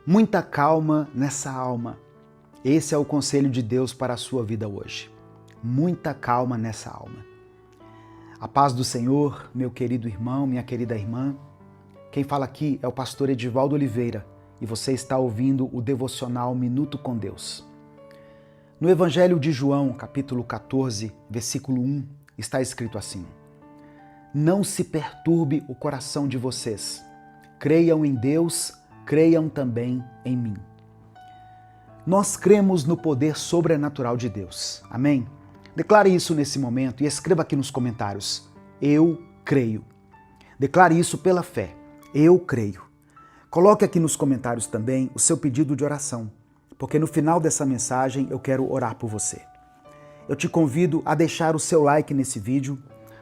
Muita calma nessa alma. Esse é o conselho de Deus para a sua vida hoje. Muita calma nessa alma. A paz do Senhor, meu querido irmão, minha querida irmã. Quem fala aqui é o pastor Edivaldo Oliveira e você está ouvindo o devocional Minuto com Deus. No Evangelho de João, capítulo 14, versículo 1, está escrito assim: Não se perturbe o coração de vocês. Creiam em Deus, creiam também em mim. Nós cremos no poder sobrenatural de Deus. Amém? Declare isso nesse momento e escreva aqui nos comentários: Eu creio. Declare isso pela fé. Eu creio. Coloque aqui nos comentários também o seu pedido de oração, porque no final dessa mensagem eu quero orar por você. Eu te convido a deixar o seu like nesse vídeo,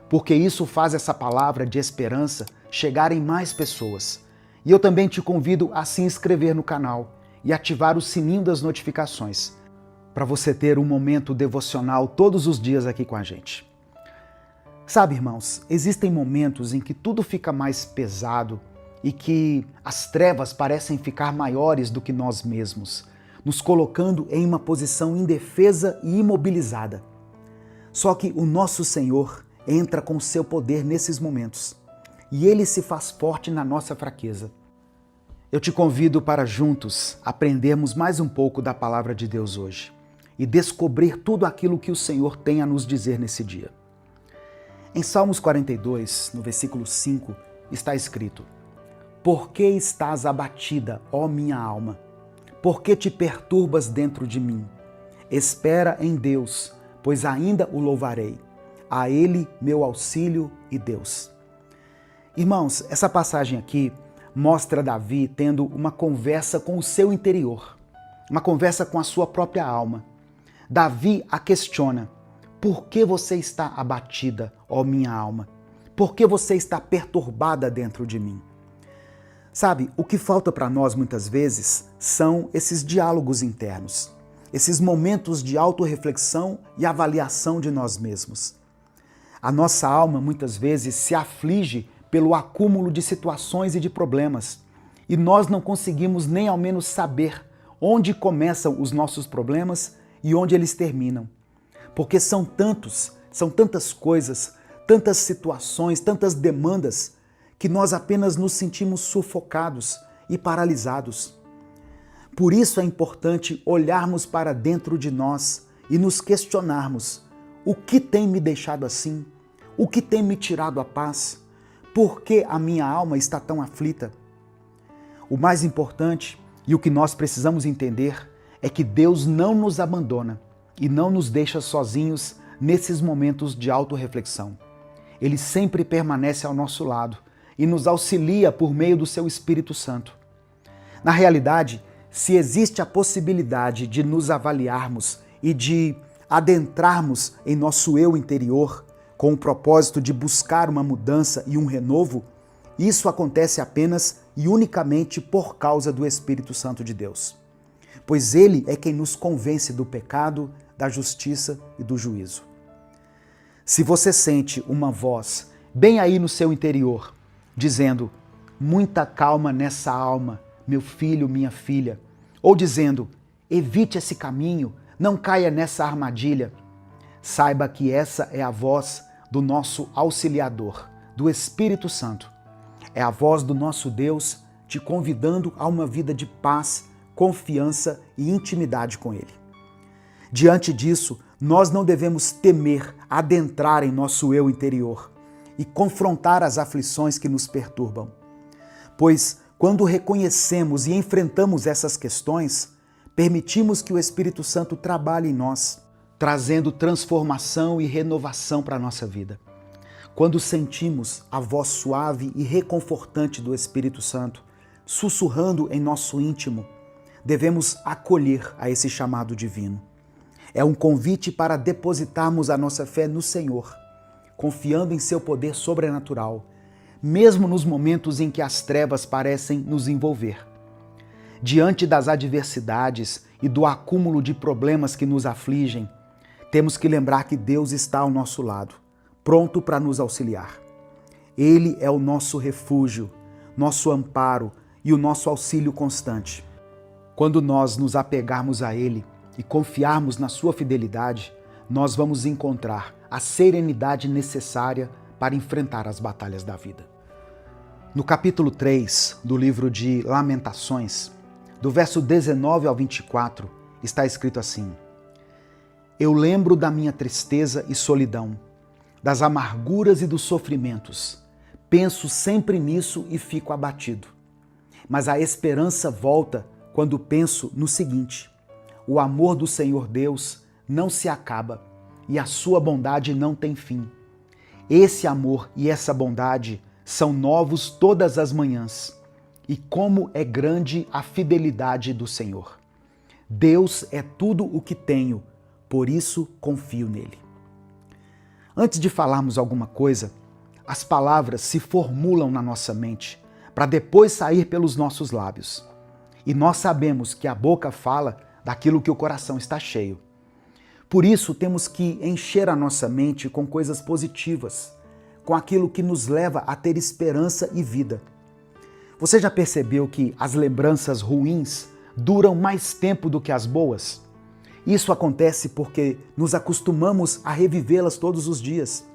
porque isso faz essa palavra de esperança chegar em mais pessoas. E eu também te convido a se inscrever no canal e ativar o sininho das notificações, para você ter um momento devocional todos os dias aqui com a gente. Sabe, irmãos, existem momentos em que tudo fica mais pesado e que as trevas parecem ficar maiores do que nós mesmos, nos colocando em uma posição indefesa e imobilizada. Só que o nosso Senhor entra com seu poder nesses momentos e Ele se faz forte na nossa fraqueza. Eu te convido para juntos aprendermos mais um pouco da palavra de Deus hoje e descobrir tudo aquilo que o Senhor tem a nos dizer nesse dia. Em Salmos 42, no versículo 5, está escrito: Por que estás abatida, ó minha alma? Por que te perturbas dentro de mim? Espera em Deus, pois ainda o louvarei. A Ele meu auxílio e Deus. Irmãos, essa passagem aqui mostra Davi tendo uma conversa com o seu interior, uma conversa com a sua própria alma. Davi a questiona: Por que você está abatida, ó minha alma? Por que você está perturbada dentro de mim? Sabe, o que falta para nós muitas vezes são esses diálogos internos, esses momentos de autorreflexão e avaliação de nós mesmos. A nossa alma muitas vezes se aflige pelo acúmulo de situações e de problemas, e nós não conseguimos nem ao menos saber onde começam os nossos problemas e onde eles terminam. Porque são tantas coisas, tantas situações, tantas demandas, que nós apenas nos sentimos sufocados e paralisados. Por isso é importante olharmos para dentro de nós e nos questionarmos: o que tem me deixado assim? O que tem me tirado a paz? Por que a minha alma está tão aflita? O mais importante e o que nós precisamos entender é que Deus não nos abandona e não nos deixa sozinhos nesses momentos de autorreflexão. Ele sempre permanece ao nosso lado e nos auxilia por meio do seu Espírito Santo. Na realidade, se existe a possibilidade de nos avaliarmos e de adentrarmos em nosso eu interior com o propósito de buscar uma mudança e um renovo, isso acontece apenas e unicamente por causa do Espírito Santo de Deus. Pois Ele é quem nos convence do pecado, da justiça e do juízo. Se você sente uma voz bem aí no seu interior, dizendo: Muita calma nessa alma, meu filho, minha filha, ou dizendo: Evite esse caminho, não caia nessa armadilha, saiba que essa é a voz do nosso auxiliador, do Espírito Santo. É a voz do nosso Deus te convidando a uma vida de paz, confiança e intimidade com Ele. Diante disso, nós não devemos temer adentrar em nosso eu interior e confrontar as aflições que nos perturbam. Pois, quando reconhecemos e enfrentamos essas questões, permitimos que o Espírito Santo trabalhe em nós, trazendo transformação e renovação para a nossa vida. Quando sentimos a voz suave e reconfortante do Espírito Santo sussurrando em nosso íntimo, devemos acolher a esse chamado divino. É um convite para depositarmos a nossa fé no Senhor, confiando em seu poder sobrenatural, mesmo nos momentos em que as trevas parecem nos envolver. Diante das adversidades e do acúmulo de problemas que nos afligem, temos que lembrar que Deus está ao nosso lado, pronto para nos auxiliar. Ele é o nosso refúgio, nosso amparo e o nosso auxílio constante. Quando nós nos apegarmos a Ele e confiarmos na sua fidelidade, nós vamos encontrar a serenidade necessária para enfrentar as batalhas da vida. No capítulo 3 do livro de Lamentações, do verso 19 ao 24, está escrito assim: Eu lembro da minha tristeza e solidão, das amarguras e dos sofrimentos. Penso sempre nisso e fico abatido. Mas a esperança volta quando penso no seguinte: o amor do Senhor Deus não se acaba e a sua bondade não tem fim. Esse amor e essa bondade são novos todas as manhãs. E como é grande a fidelidade do Senhor. Deus é tudo o que tenho, por isso confio nele. Antes de falarmos alguma coisa, as palavras se formulam na nossa mente para depois sair pelos nossos lábios. E nós sabemos que a boca fala daquilo que o coração está cheio. Por isso temos que encher a nossa mente com coisas positivas, com aquilo que nos leva a ter esperança e vida. Você já percebeu que as lembranças ruins duram mais tempo do que as boas? Isso acontece porque nos acostumamos a revivê-las todos os dias.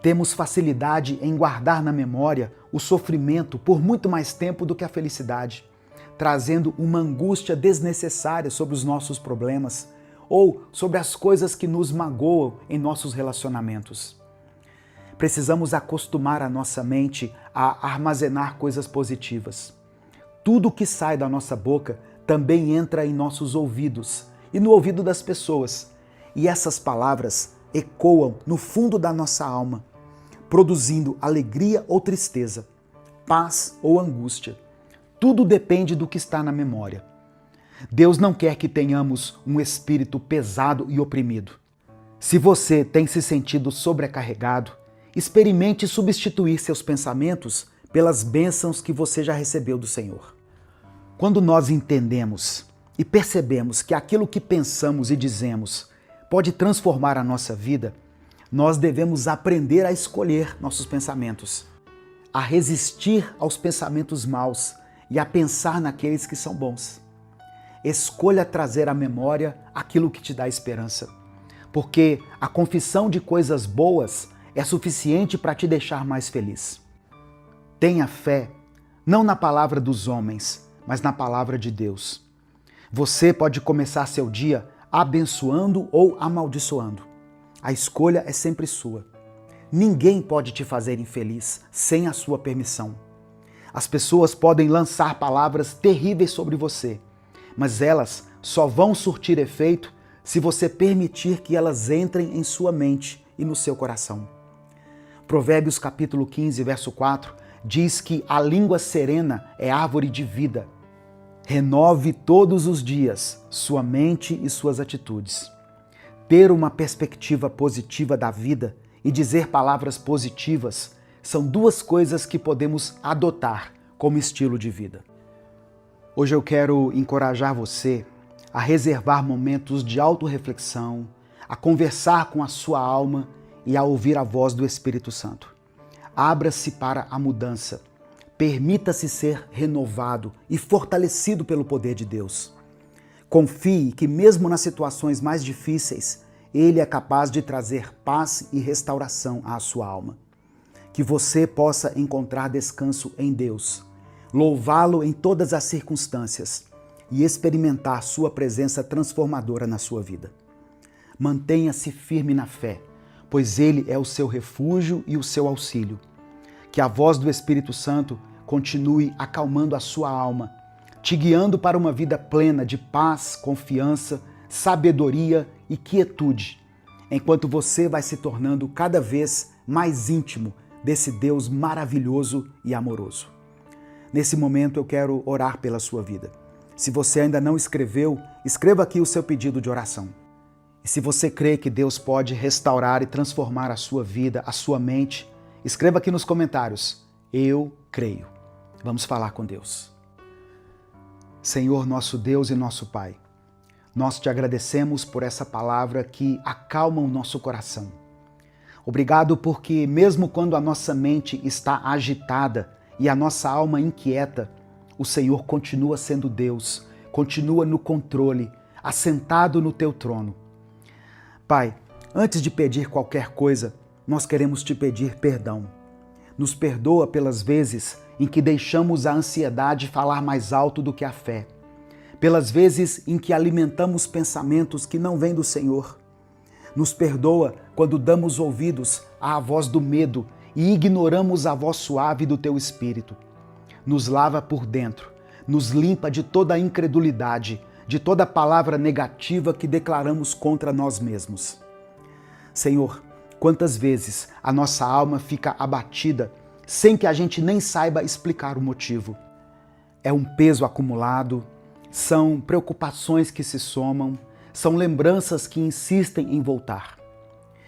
Temos facilidade em guardar na memória o sofrimento por muito mais tempo do que a felicidade, trazendo uma angústia desnecessária sobre os nossos problemas ou sobre as coisas que nos magoam em nossos relacionamentos. Precisamos acostumar a nossa mente a armazenar coisas positivas. Tudo que sai da nossa boca também entra em nossos ouvidos e no ouvido das pessoas. E essas palavras ecoam no fundo da nossa alma, produzindo alegria ou tristeza, paz ou angústia. Tudo depende do que está na memória. Deus não quer que tenhamos um espírito pesado e oprimido. Se você tem se sentido sobrecarregado, experimente substituir seus pensamentos pelas bênçãos que você já recebeu do Senhor. Quando nós entendemos e percebemos que aquilo que pensamos e dizemos pode transformar a nossa vida, nós devemos aprender a escolher nossos pensamentos, a resistir aos pensamentos maus e a pensar naqueles que são bons. Escolha trazer à memória aquilo que te dá esperança, porque a confissão de coisas boas é suficiente para te deixar mais feliz. Tenha fé, não na palavra dos homens, mas na palavra de Deus. Você pode começar seu dia abençoando ou amaldiçoando. A escolha é sempre sua. Ninguém pode te fazer infeliz sem a sua permissão. As pessoas podem lançar palavras terríveis sobre você, mas elas só vão surtir efeito se você permitir que elas entrem em sua mente e no seu coração. Provérbios capítulo 15, verso 4, diz que a língua serena é árvore de vida. Renove todos os dias sua mente e suas atitudes. Ter uma perspectiva positiva da vida e dizer palavras positivas são duas coisas que podemos adotar como estilo de vida. Hoje eu quero encorajar você a reservar momentos de autorreflexão, a conversar com a sua alma e a ouvir a voz do Espírito Santo. Abra-se para a mudança. Permita-se ser renovado e fortalecido pelo poder de Deus. Confie que mesmo nas situações mais difíceis, Ele é capaz de trazer paz e restauração à sua alma. Que você possa encontrar descanso em Deus, louvá-lo em todas as circunstâncias e experimentar sua presença transformadora na sua vida. Mantenha-se firme na fé, pois Ele é o seu refúgio e o seu auxílio. Que a voz do Espírito Santo continue acalmando a sua alma, te guiando para uma vida plena de paz, confiança, sabedoria e quietude, enquanto você vai se tornando cada vez mais íntimo desse Deus maravilhoso e amoroso. Nesse momento eu quero orar pela sua vida. Se você ainda não escreveu, escreva aqui o seu pedido de oração. E se você crê que Deus pode restaurar e transformar a sua vida, a sua mente, escreva aqui nos comentários: eu creio. Vamos falar com Deus. Senhor, nosso Deus e nosso Pai, nós te agradecemos por essa palavra que acalma o nosso coração. Obrigado porque mesmo quando a nossa mente está agitada e a nossa alma inquieta, o Senhor continua sendo Deus, continua no controle, assentado no teu trono. Pai, antes de pedir qualquer coisa, nós queremos te pedir perdão. Nos perdoa pelas vezes em que deixamos a ansiedade falar mais alto do que a fé, pelas vezes em que alimentamos pensamentos que não vêm do Senhor. Nos perdoa quando damos ouvidos à voz do medo e ignoramos a voz suave do teu Espírito. Nos lava por dentro, nos limpa de toda a incredulidade, de toda palavra negativa que declaramos contra nós mesmos. Senhor, quantas vezes a nossa alma fica abatida sem que a gente nem saiba explicar o motivo. É um peso acumulado, são preocupações que se somam, são lembranças que insistem em voltar.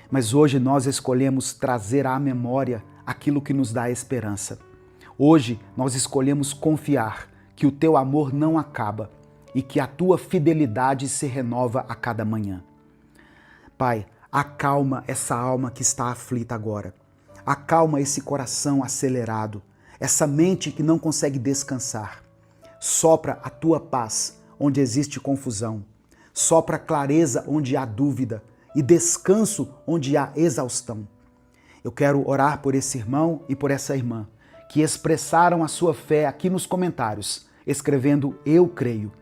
Mas hoje nós escolhemos trazer à memória aquilo que nos dá esperança. Hoje nós escolhemos confiar que o teu amor não acaba e que a tua fidelidade se renova a cada manhã. Pai, acalma essa alma que está aflita agora. Acalma esse coração acelerado, essa mente que não consegue descansar. Sopra a tua paz onde existe confusão. Sopra clareza onde há dúvida e descanso onde há exaustão. Eu quero orar por esse irmão e por essa irmã que expressaram a sua fé aqui nos comentários, escrevendo "Eu creio".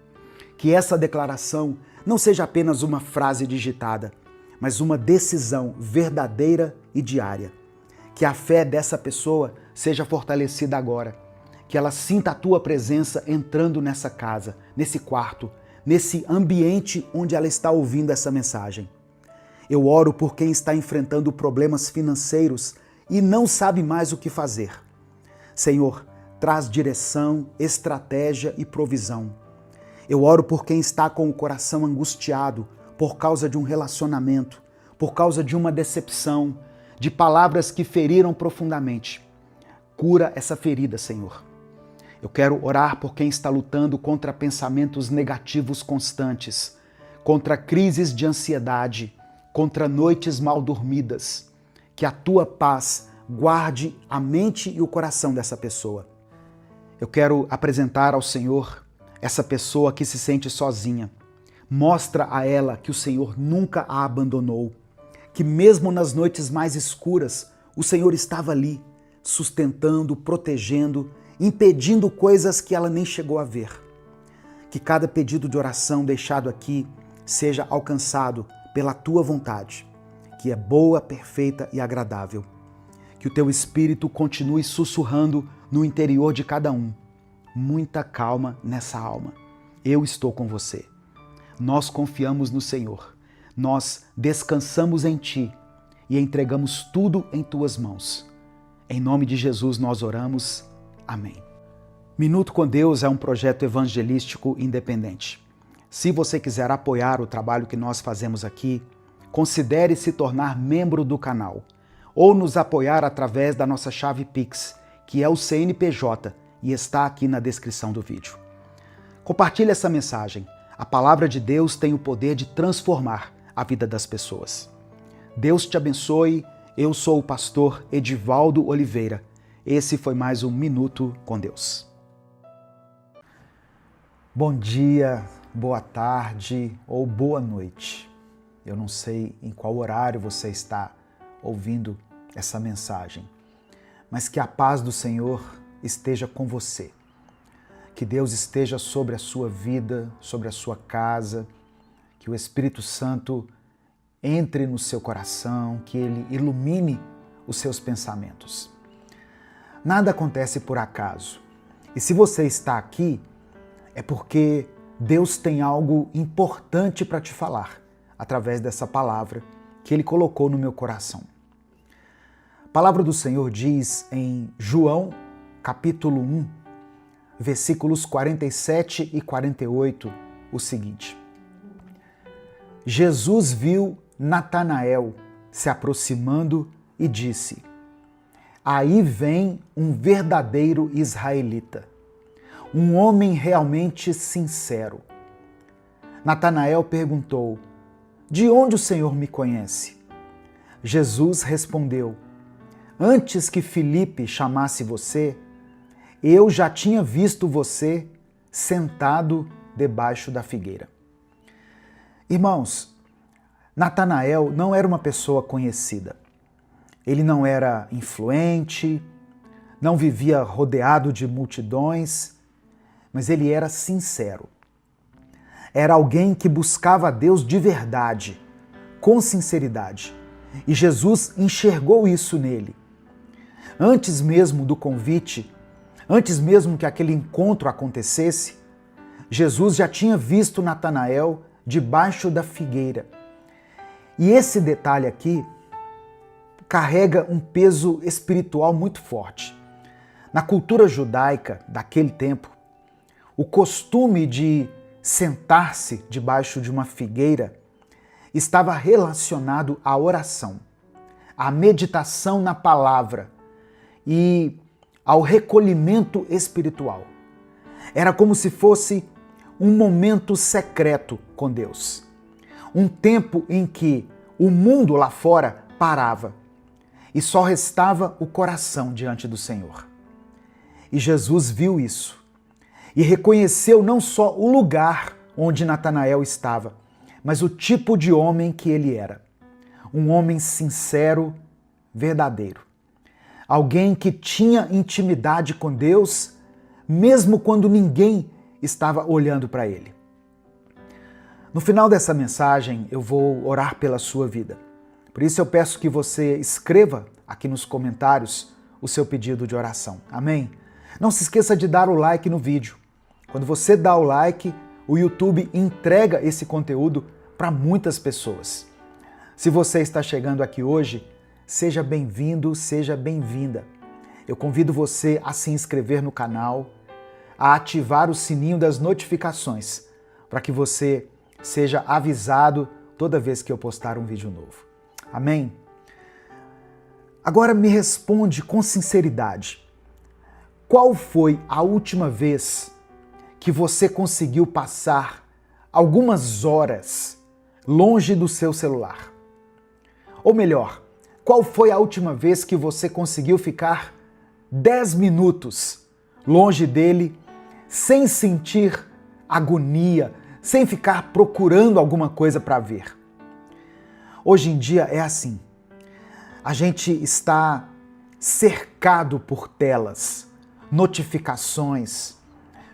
Que essa declaração não seja apenas uma frase digitada, mas uma decisão verdadeira e diária. Que a fé dessa pessoa seja fortalecida agora, que ela sinta a tua presença entrando nessa casa, nesse quarto, nesse ambiente onde ela está ouvindo essa mensagem. Eu oro por quem está enfrentando problemas financeiros e não sabe mais o que fazer. Senhor, traz direção, estratégia e provisão. Eu oro por quem está com o coração angustiado por causa de um relacionamento, por causa de uma decepção, de palavras que feriram profundamente. Cura essa ferida, Senhor. Eu quero orar por quem está lutando contra pensamentos negativos constantes, contra crises de ansiedade, contra noites mal dormidas. Que a tua paz guarde a mente e o coração dessa pessoa. Eu quero apresentar ao Senhor essa pessoa que se sente sozinha. Mostra a ela que o Senhor nunca a abandonou, que mesmo nas noites mais escuras, o Senhor estava ali, sustentando, protegendo, impedindo coisas que ela nem chegou a ver. Que cada pedido de oração deixado aqui seja alcançado pela tua vontade, que é boa, perfeita e agradável. Que o teu Espírito continue sussurrando no interior de cada um. Muita calma nessa alma. Eu estou com você. Nós confiamos no Senhor. Nós descansamos em Ti e entregamos tudo em Tuas mãos. Em nome de Jesus nós oramos. Amém. Minuto com Deus é um projeto evangelístico independente. Se você quiser apoiar o trabalho que nós fazemos aqui, considere se tornar membro do canal ou nos apoiar através da nossa chave Pix, que é o CNPJ e está aqui na descrição do vídeo. Compartilhe essa mensagem. A palavra de Deus tem o poder de transformar a vida das pessoas. Deus te abençoe. Eu sou o pastor Edivaldo Oliveira. Esse foi mais um Minuto com Deus. Bom dia, boa tarde ou boa noite. Eu não sei em qual horário você está ouvindo essa mensagem, mas que a paz do Senhor esteja com você. Que Deus esteja sobre a sua vida, sobre a sua casa, que o Espírito Santo entre no seu coração, que Ele ilumine os seus pensamentos. Nada acontece por acaso. E se você está aqui, é porque Deus tem algo importante para te falar, através dessa palavra que Ele colocou no meu coração. A palavra do Senhor diz em João, capítulo 1, versículos 47 e 48, o seguinte: Jesus viu Natanael se aproximando e disse: aí vem um verdadeiro israelita, um homem realmente sincero. Natanael perguntou: de onde o Senhor me conhece? Jesus respondeu: antes que Filipe chamasse você, eu já tinha visto você sentado debaixo da figueira. Irmãos, Natanael não era uma pessoa conhecida. Ele não era influente, não vivia rodeado de multidões, mas ele era sincero. Era alguém que buscava a Deus de verdade, com sinceridade. E Jesus enxergou isso nele. Antes mesmo do convite, antes mesmo que aquele encontro acontecesse, Jesus já tinha visto Natanael debaixo da figueira. E esse detalhe aqui carrega um peso espiritual muito forte. Na cultura judaica daquele tempo, o costume de sentar-se debaixo de uma figueira estava relacionado à oração, à meditação na palavra e ao recolhimento espiritual. Era como se fosse um momento secreto com Deus. Um tempo em que o mundo lá fora parava e só restava o coração diante do Senhor. E Jesus viu isso e reconheceu não só o lugar onde Natanael estava, mas o tipo de homem que ele era. Um homem sincero, verdadeiro. Alguém que tinha intimidade com Deus, mesmo quando ninguém estava olhando para ele. No final dessa mensagem, eu vou orar pela sua vida. Por isso eu peço que você escreva aqui nos comentários o seu pedido de oração. Amém? Não se esqueça de dar o like no vídeo. Quando você dá o like, o YouTube entrega esse conteúdo para muitas pessoas. Se você está chegando aqui hoje, seja bem-vindo, seja bem-vinda. Eu convido você a se inscrever no canal, a ativar o sininho das notificações, para que você seja avisado toda vez que eu postar um vídeo novo. Amém? Agora me responde com sinceridade. Qual foi a última vez que você conseguiu passar algumas horas longe do seu celular? Ou melhor, qual foi a última vez que você conseguiu ficar 10 minutos longe dele sem sentir agonia, sem ficar procurando alguma coisa para ver? Hoje em dia é assim. A gente está cercado por telas, notificações,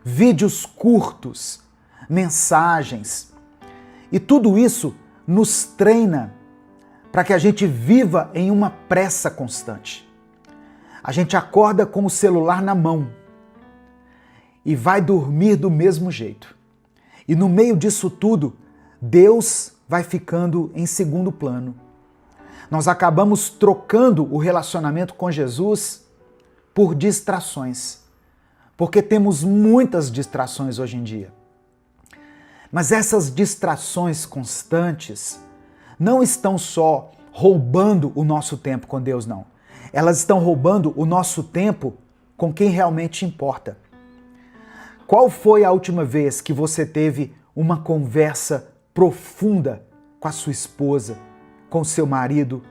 vídeos curtos, mensagens. E tudo isso nos treina para que a gente viva em uma pressa constante. A gente acorda com o celular na mão e vai dormir do mesmo jeito. E no meio disso tudo, Deus vai ficando em segundo plano. Nós acabamos trocando o relacionamento com Jesus por distrações, porque temos muitas distrações hoje em dia. Mas essas distrações constantes não estão só roubando o nosso tempo com Deus, não. Elas estão roubando o nosso tempo com quem realmente importa. Qual foi a última vez que você teve uma conversa profunda com a sua esposa, com seu marido?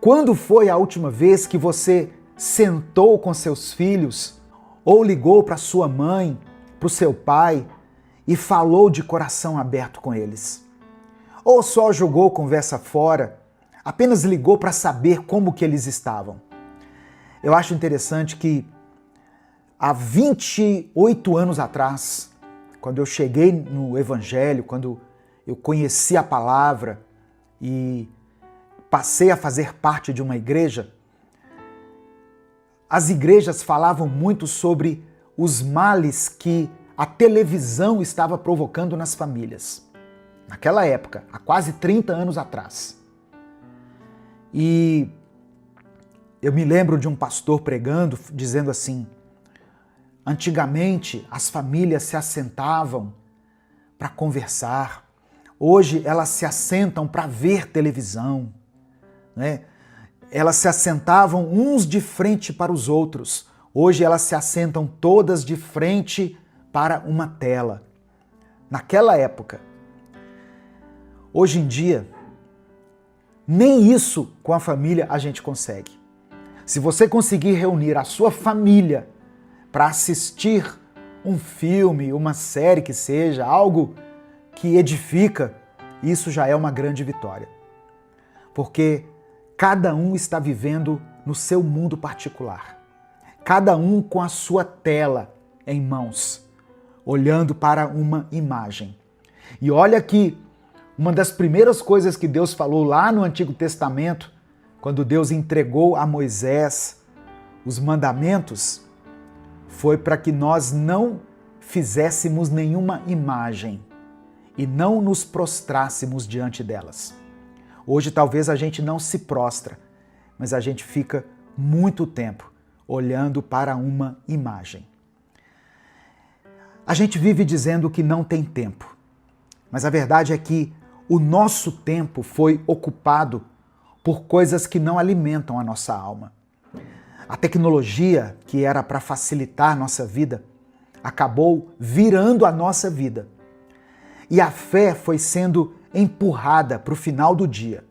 Quando foi a última vez que você sentou com seus filhos ou ligou para sua mãe, para o seu pai e falou de coração aberto com eles? Ou só jogou conversa fora, apenas ligou para saber como que eles estavam? Eu acho interessante que há 28 anos atrás, quando eu cheguei no Evangelho, quando eu conheci a palavra e passei a fazer parte de uma igreja, as igrejas falavam muito sobre os males que a televisão estava provocando nas famílias. Naquela época, há quase 30 anos atrás. E eu me lembro de um pastor pregando, dizendo assim: antigamente as famílias se assentavam para conversar, hoje elas se assentam para ver televisão, né? Elas se assentavam uns de frente para os outros, hoje elas se assentam todas de frente para uma tela. Naquela época. Hoje em dia, nem isso com a família a gente consegue. Se você conseguir reunir a sua família para assistir um filme, uma série que seja, algo que edifica, isso já é uma grande vitória. Porque cada um está vivendo no seu mundo particular. Cada um com a sua tela em mãos, olhando para uma imagem. E olha que uma das primeiras coisas que Deus falou lá no Antigo Testamento, quando Deus entregou a Moisés os mandamentos, foi para que nós não fizéssemos nenhuma imagem e não nos prostrássemos diante delas. Hoje talvez a gente não se prostra, mas a gente fica muito tempo olhando para uma imagem. A gente vive dizendo que não tem tempo, mas a verdade é que o nosso tempo foi ocupado por coisas que não alimentam a nossa alma. A tecnologia, que era para facilitar a nossa vida, acabou virando a nossa vida. E a fé foi sendo empurrada para o final do dia.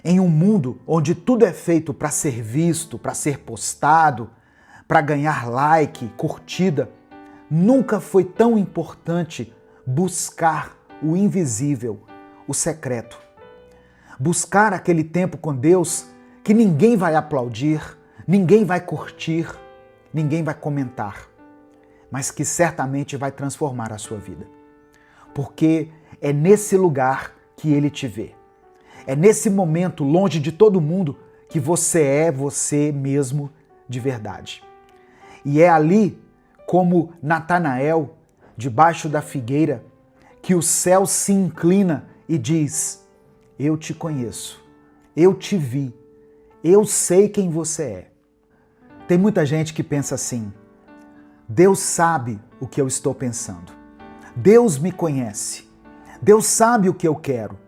Em um mundo onde tudo é feito para ser visto, para ser postado, para ganhar like, curtida, nunca foi tão importante buscar o invisível, o secreto. Buscar aquele tempo com Deus que ninguém vai aplaudir, ninguém vai curtir, ninguém vai comentar, mas que certamente vai transformar a sua vida. Porque é nesse lugar que Ele te vê. É nesse momento, longe de todo mundo, que você é você mesmo de verdade. E é ali, como Natanael, debaixo da figueira, que o céu se inclina e diz: eu te conheço, eu te vi, eu sei quem você é. Tem muita gente que pensa assim: Deus sabe o que eu estou pensando. Deus me conhece. Deus sabe o que eu quero.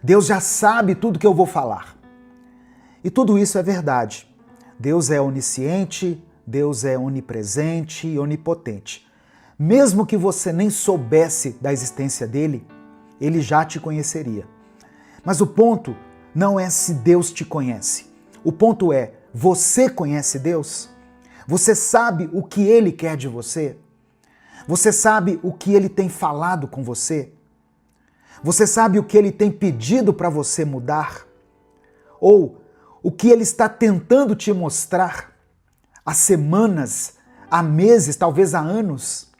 Deus já sabe tudo que eu vou falar. E tudo isso é verdade. Deus é onisciente, Deus é onipresente e onipotente. Mesmo que você nem soubesse da existência dele, ele já te conheceria. Mas o ponto não é se Deus te conhece. O ponto é, você conhece Deus? Você sabe o que Ele quer de você? Você sabe o que Ele tem falado com você? Você sabe o que Ele tem pedido para você mudar? Ou o que Ele está tentando te mostrar há semanas, há meses, talvez há anos?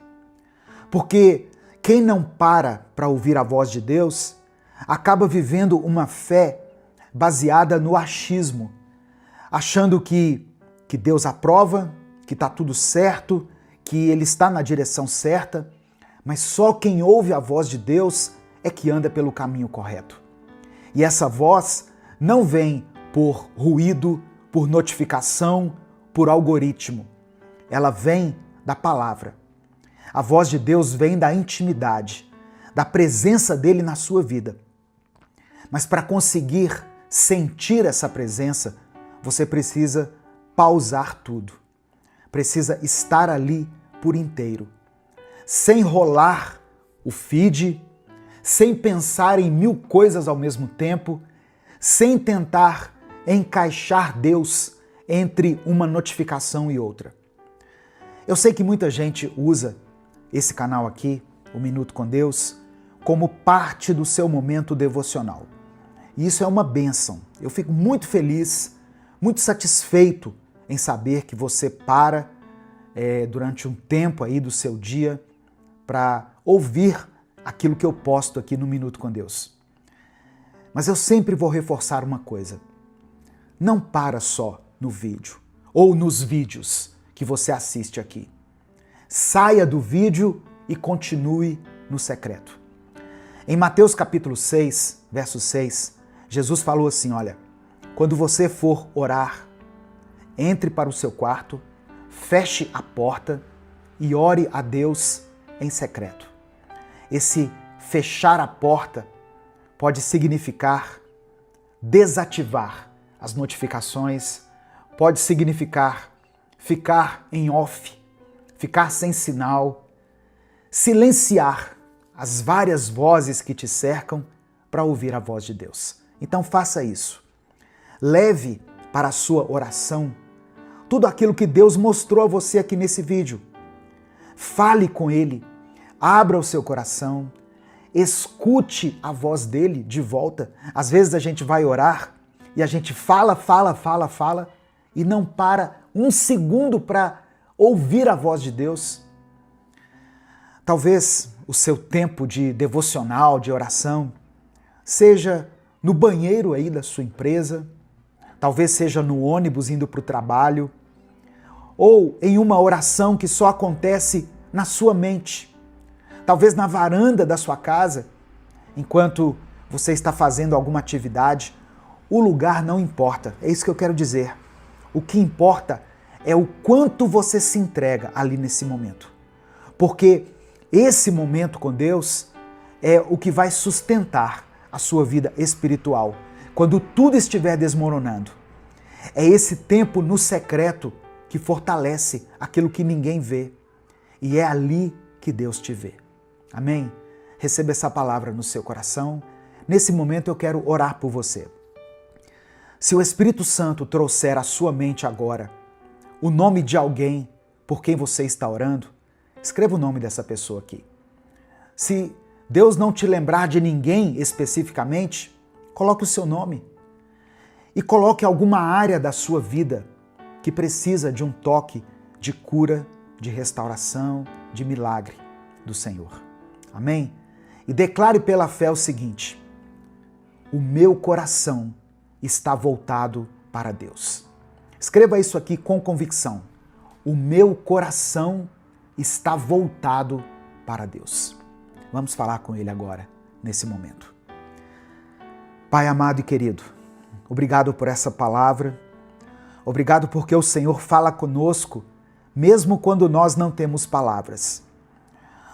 Porque quem não para ouvir a voz de Deus acaba vivendo uma fé baseada no achismo, achando que Deus aprova, que está tudo certo, que Ele está na direção certa, mas só quem ouve a voz de Deus é que anda pelo caminho correto. E essa voz não vem por ruído, por notificação, por algoritmo. Ela vem da palavra. A voz de Deus vem da intimidade, da presença dele na sua vida. Mas para conseguir sentir essa presença, você precisa pausar tudo. Precisa estar ali por inteiro. Sem rolar o feed, sem pensar em 1000 coisas ao mesmo tempo, sem tentar encaixar Deus entre uma notificação e outra. Eu sei que muita gente usa esse canal aqui, o Minuto com Deus, como parte do seu momento devocional. E isso é uma bênção. Eu fico muito feliz, muito satisfeito em saber que você para durante um tempo aí do seu dia para ouvir aquilo que eu posto aqui no Minuto com Deus. Mas eu sempre vou reforçar uma coisa. Não para só no vídeo ou nos vídeos que você assiste aqui. Saia do vídeo e continue no secreto. Em Mateus capítulo 6, verso 6, Jesus falou assim, olha, quando você for orar, entre para o seu quarto, feche a porta e ore a Deus em secreto. Esse fechar a porta pode significar desativar as notificações, pode significar ficar em off, ficar sem sinal, silenciar as várias vozes que te cercam para ouvir a voz de Deus. Então faça isso. Leve para a sua oração tudo aquilo que Deus mostrou a você aqui nesse vídeo. Fale com Ele, abra o seu coração, escute a voz dele de volta. Às vezes a gente vai orar e a gente fala e não para um segundo para ouvir a voz de Deus. Talvez o seu tempo de devocional, de oração, seja no banheiro aí da sua empresa, talvez seja no ônibus indo para o trabalho, ou em uma oração que só acontece na sua mente, talvez na varanda da sua casa, enquanto você está fazendo alguma atividade. O lugar não importa, é isso que eu quero dizer. O que importa é o quanto você se entrega ali nesse momento. Porque esse momento com Deus é o que vai sustentar a sua vida espiritual. Quando tudo estiver desmoronando, é esse tempo no secreto que fortalece aquilo que ninguém vê. E é ali que Deus te vê. Amém? Receba essa palavra no seu coração. Nesse momento eu quero orar por você. Se o Espírito Santo trouxer à sua mente agora o nome de alguém por quem você está orando, escreva o nome dessa pessoa aqui. Se Deus não te lembrar de ninguém especificamente, coloque o seu nome. E coloque alguma área da sua vida que precisa de um toque de cura, de restauração, de milagre do Senhor. Amém? E declare pela fé o seguinte: o meu coração está voltado para Deus. Escreva isso aqui com convicção. O meu coração está voltado para Deus. Vamos falar com Ele agora, nesse momento. Pai amado e querido, obrigado por essa palavra. Obrigado porque o Senhor fala conosco, mesmo quando nós não temos palavras.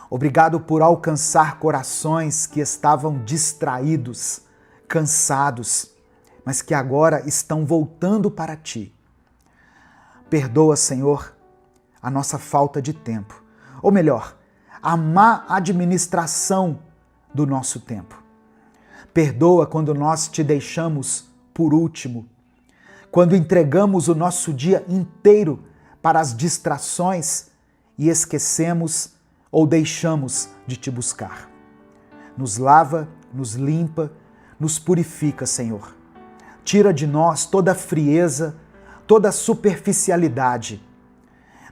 Obrigado por alcançar corações que estavam distraídos, cansados, mas que agora estão voltando para Ti. Perdoa, Senhor, a nossa falta de tempo. Ou melhor, a má administração do nosso tempo. Perdoa quando nós Te deixamos por último, quando entregamos o nosso dia inteiro para as distrações e esquecemos ou deixamos de Te buscar. Nos lava, nos limpa, nos purifica, Senhor. Tira de nós toda a frieza, toda a superficialidade.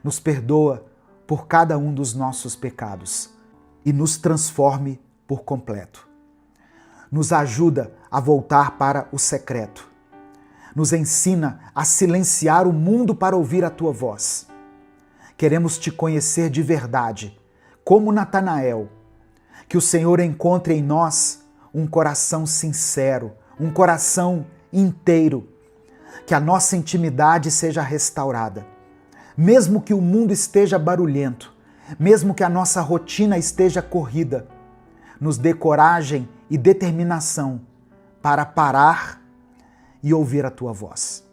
Nos perdoa por cada um dos nossos pecados e nos transforme por completo. Nos ajuda a voltar para o secreto. Nos ensina a silenciar o mundo para ouvir a Tua voz. Queremos Te conhecer de verdade, como Natanael. Que o Senhor encontre em nós um coração sincero, um coração inteiro. Que a nossa intimidade seja restaurada. Mesmo que o mundo esteja barulhento, mesmo que a nossa rotina esteja corrida, nos dê coragem e determinação para parar e ouvir a Tua voz.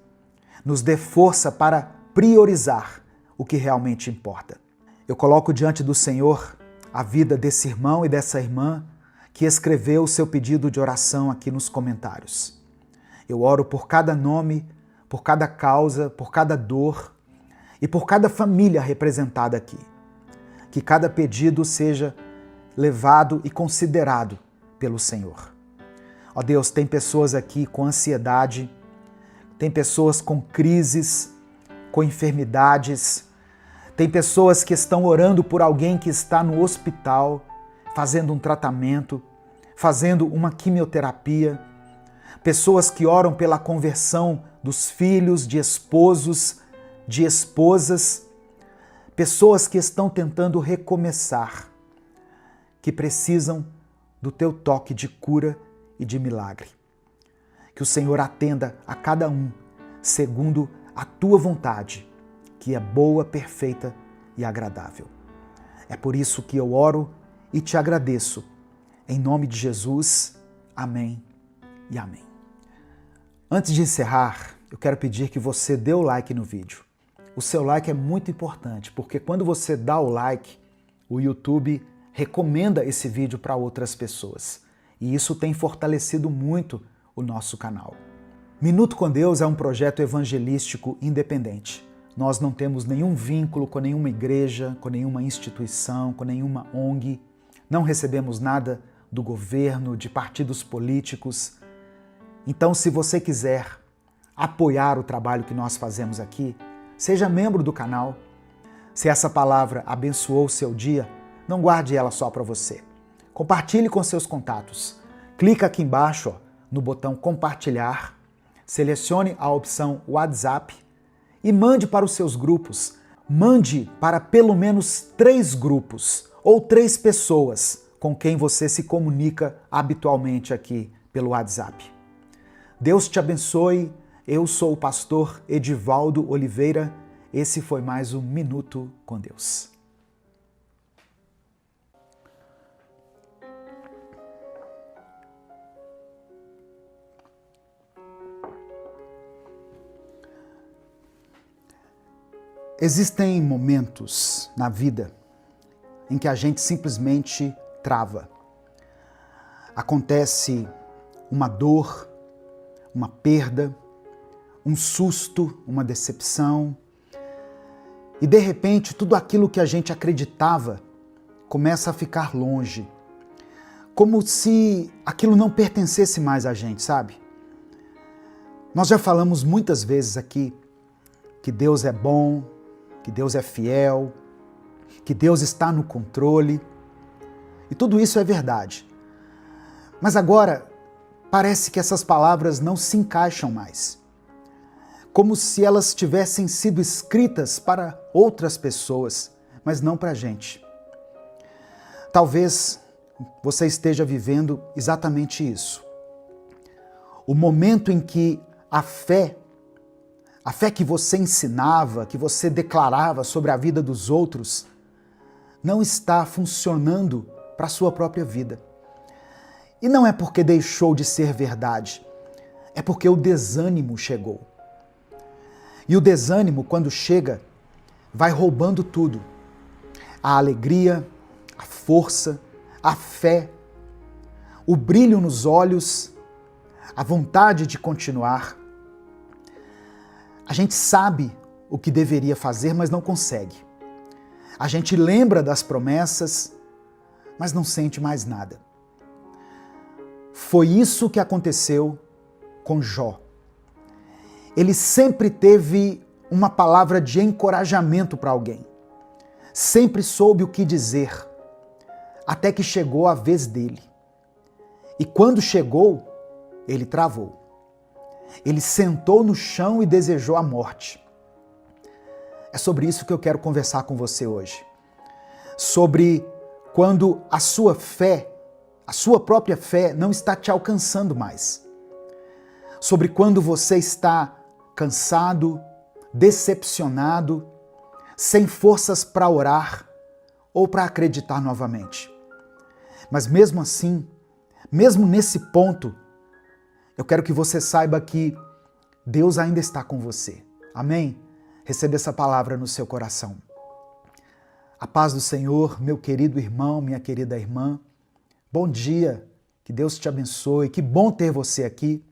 Nos dê força para priorizar o que realmente importa. Eu coloco diante do Senhor a vida desse irmão e dessa irmã que escreveu o seu pedido de oração aqui nos comentários. Eu oro por cada nome, por cada causa, por cada dor e por cada família representada aqui. Que cada pedido seja levado e considerado pelo Senhor. Ó Deus, tem pessoas aqui com ansiedade, tem pessoas com crises, com enfermidades, tem pessoas que estão orando por alguém que está no hospital, fazendo um tratamento, fazendo uma quimioterapia, pessoas que oram pela conversão dos filhos, de esposos, de esposas, pessoas que estão tentando recomeçar, que precisam do Teu toque de cura e de milagre. Que o Senhor atenda a cada um segundo a Tua vontade, que é boa, perfeita e agradável. É por isso que eu oro e Te agradeço. Em nome de Jesus, amém e amém. Antes de encerrar, eu quero pedir que você dê o like no vídeo. O seu like é muito importante, porque quando você dá o like, o YouTube recomenda esse vídeo para outras pessoas. E isso tem fortalecido muito o nosso canal. Minuto com Deus é um projeto evangelístico independente. Nós não temos nenhum vínculo com nenhuma igreja, com nenhuma instituição, com nenhuma ONG. Não recebemos nada do governo, de partidos políticos. Então, se você quiser apoiar o trabalho que nós fazemos aqui, seja membro do canal. Se essa palavra abençoou o seu dia, não guarde ela só para você. Compartilhe com seus contatos. Clica aqui embaixo no botão compartilhar, selecione a opção WhatsApp e mande para os seus grupos. Mande para pelo menos 3 grupos ou 3 pessoas com quem você se comunica habitualmente aqui pelo WhatsApp. Deus te abençoe. Eu sou o pastor Edivaldo Oliveira. Esse foi mais um Minuto com Deus. Existem momentos na vida em que a gente simplesmente trava. Acontece uma dor, uma perda, um susto, uma decepção, e de repente tudo aquilo que a gente acreditava começa a ficar longe, como se aquilo não pertencesse mais a gente, sabe? Nós já falamos muitas vezes aqui que Deus é bom, que Deus é fiel, que Deus está no controle, e tudo isso é verdade. Mas agora parece que essas palavras não se encaixam mais, como se elas tivessem sido escritas para outras pessoas, mas não para a gente. Talvez você esteja vivendo exatamente isso. O momento em que a fé que você ensinava, que você declarava sobre a vida dos outros, não está funcionando para a sua própria vida. E não é porque deixou de ser verdade, é porque o desânimo chegou. E o desânimo, quando chega, vai roubando tudo. A alegria, a força, a fé, o brilho nos olhos, a vontade de continuar. A gente sabe o que deveria fazer, mas não consegue. A gente lembra das promessas, mas não sente mais nada. Foi isso que aconteceu com Jó. Ele sempre teve uma palavra de encorajamento para alguém. Sempre soube o que dizer, até que chegou a vez dele. E quando chegou, ele travou. Ele sentou no chão e desejou a morte. É sobre isso que eu quero conversar com você hoje. Sobre quando a sua fé, a sua própria fé, não está te alcançando mais. Sobre quando você está cansado, decepcionado, sem forças para orar ou para acreditar novamente. Mas mesmo assim, mesmo nesse ponto, eu quero que você saiba que Deus ainda está com você. Amém? Receba essa palavra no seu coração. A paz do Senhor, meu querido irmão, minha querida irmã. Bom dia, que Deus te abençoe, que bom ter você aqui.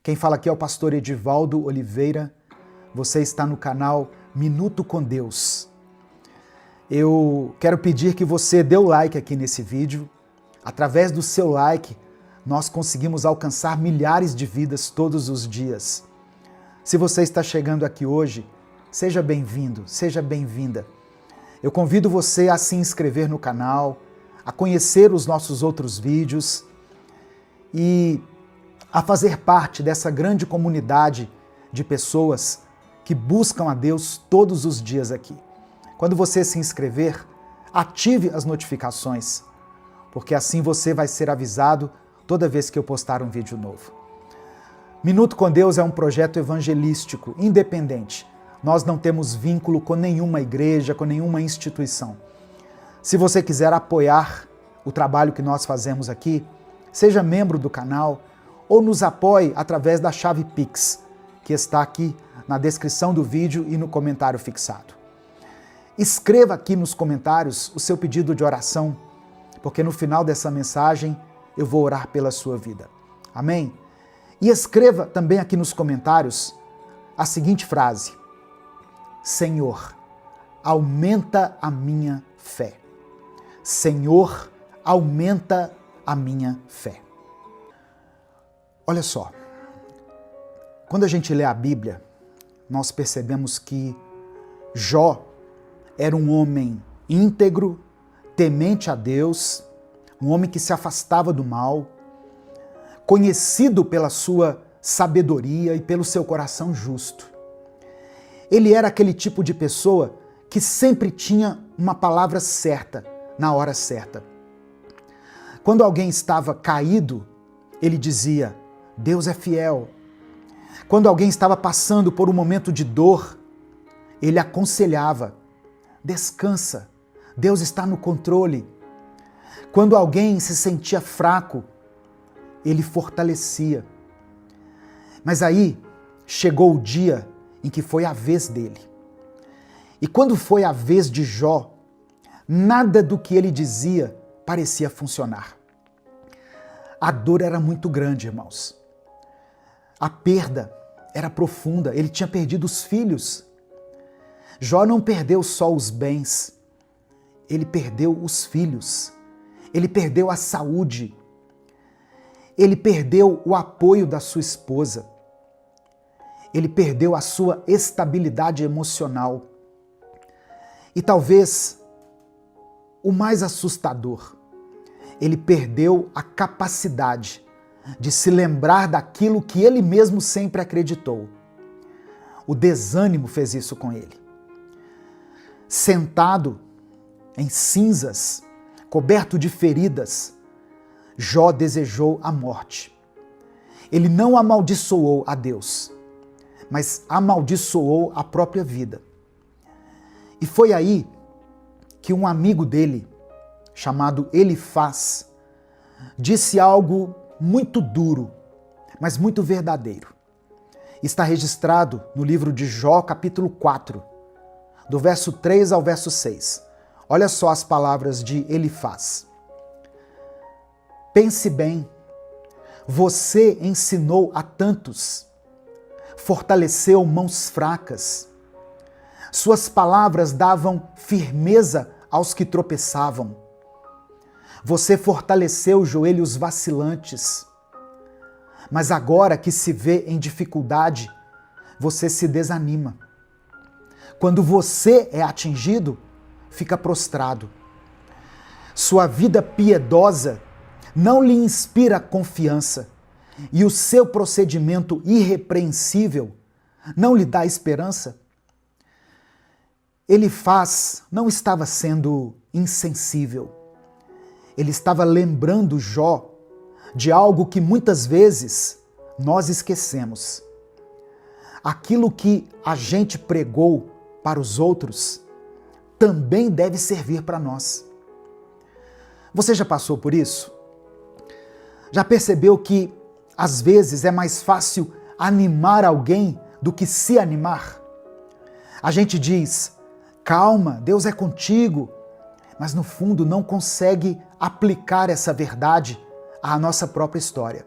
Quem fala aqui é o pastor Edivaldo Oliveira. Você está no canal Minuto com Deus. Eu quero pedir que você dê o like aqui nesse vídeo. Através do seu like, nós conseguimos alcançar milhares de vidas todos os dias. Se você está chegando aqui hoje, seja bem-vindo, seja bem-vinda. Eu convido você a se inscrever no canal, a conhecer os nossos outros vídeos e a fazer parte dessa grande comunidade de pessoas que buscam a Deus todos os dias aqui. Quando você se inscrever, ative as notificações, porque assim você vai ser avisado toda vez que eu postar um vídeo novo. Minuto com Deus é um projeto evangelístico, independente. Nós não temos vínculo com nenhuma igreja, com nenhuma instituição. Se você quiser apoiar o trabalho que nós fazemos aqui, seja membro do canal ou nos apoie através da chave Pix, que está aqui na descrição do vídeo e no comentário fixado. Escreva aqui nos comentários o seu pedido de oração, porque no final dessa mensagem eu vou orar pela sua vida. Amém? E escreva também aqui nos comentários a seguinte frase: Senhor, aumenta a minha fé. Senhor, aumenta a minha fé. Olha só, quando a gente lê a Bíblia, nós percebemos que Jó era um homem íntegro, temente a Deus, um homem que se afastava do mal, conhecido pela sua sabedoria e pelo seu coração justo. Ele era aquele tipo de pessoa que sempre tinha uma palavra certa, na hora certa. Quando alguém estava caído, ele dizia: Deus é fiel. Quando alguém estava passando por um momento de dor, ele aconselhava: descansa, Deus está no controle. Quando alguém se sentia fraco, ele fortalecia. Mas aí chegou o dia em que foi a vez dele. E quando foi a vez de Jó, nada do que ele dizia parecia funcionar. A dor era muito grande, irmãos. A perda era profunda, ele tinha perdido os filhos. Jó não perdeu só os bens, ele perdeu os filhos, ele perdeu a saúde, ele perdeu o apoio da sua esposa, ele perdeu a sua estabilidade emocional. E talvez o mais assustador, ele perdeu a capacidade de se lembrar daquilo que ele mesmo sempre acreditou. O desânimo fez isso com ele. Sentado em cinzas, coberto de feridas, Jó desejou a morte. Ele não amaldiçoou a Deus, mas amaldiçoou a própria vida. E foi aí que um amigo dele, chamado Elifaz, disse algo muito duro, mas muito verdadeiro. Está registrado no livro de Jó, capítulo 4, do verso 3 ao verso 6. Olha só as palavras de Elifaz. Pense bem, você ensinou a tantos, fortaleceu mãos fracas. Suas palavras davam firmeza aos que tropeçavam. Você fortaleceu joelhos vacilantes. Mas agora que se vê em dificuldade, você se desanima. Quando você é atingido, fica prostrado. Sua vida piedosa não lhe inspira confiança e o seu procedimento irrepreensível não lhe dá esperança. Elifaz não estava sendo insensível. Ele estava lembrando Jó de algo que muitas vezes nós esquecemos. Aquilo que a gente pregou para os outros também deve servir para nós. Você já passou por isso? Já percebeu que às vezes é mais fácil animar alguém do que se animar? A gente diz: calma, Deus é contigo, mas no fundo não consegue aplicar essa verdade à nossa própria história.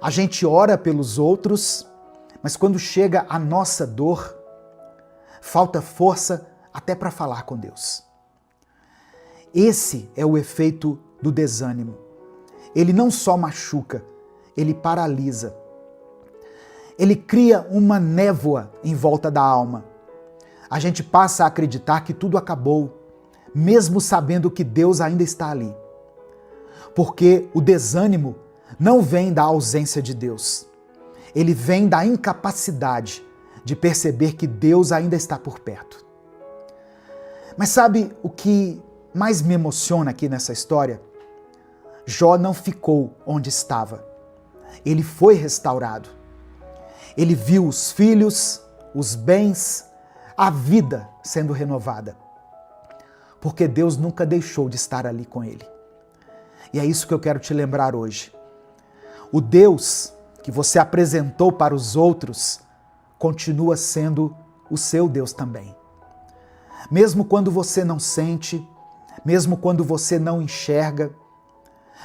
A gente ora pelos outros, mas quando chega a nossa dor, falta força até para falar com Deus. Esse é o efeito do desânimo. Ele não só machuca, ele paralisa. Ele cria uma névoa em volta da alma. A gente passa a acreditar que tudo acabou, mesmo sabendo que Deus ainda está ali. Porque o desânimo não vem da ausência de Deus. Ele vem da incapacidade de perceber que Deus ainda está por perto. Mas sabe o que mais me emociona aqui nessa história? Jó não ficou onde estava. Ele foi restaurado. Ele viu os filhos, os bens, a vida sendo renovada. Porque Deus nunca deixou de estar ali com ele. E é isso que eu quero te lembrar hoje. O Deus que você apresentou para os outros continua sendo o seu Deus também. Mesmo quando você não sente, mesmo quando você não enxerga,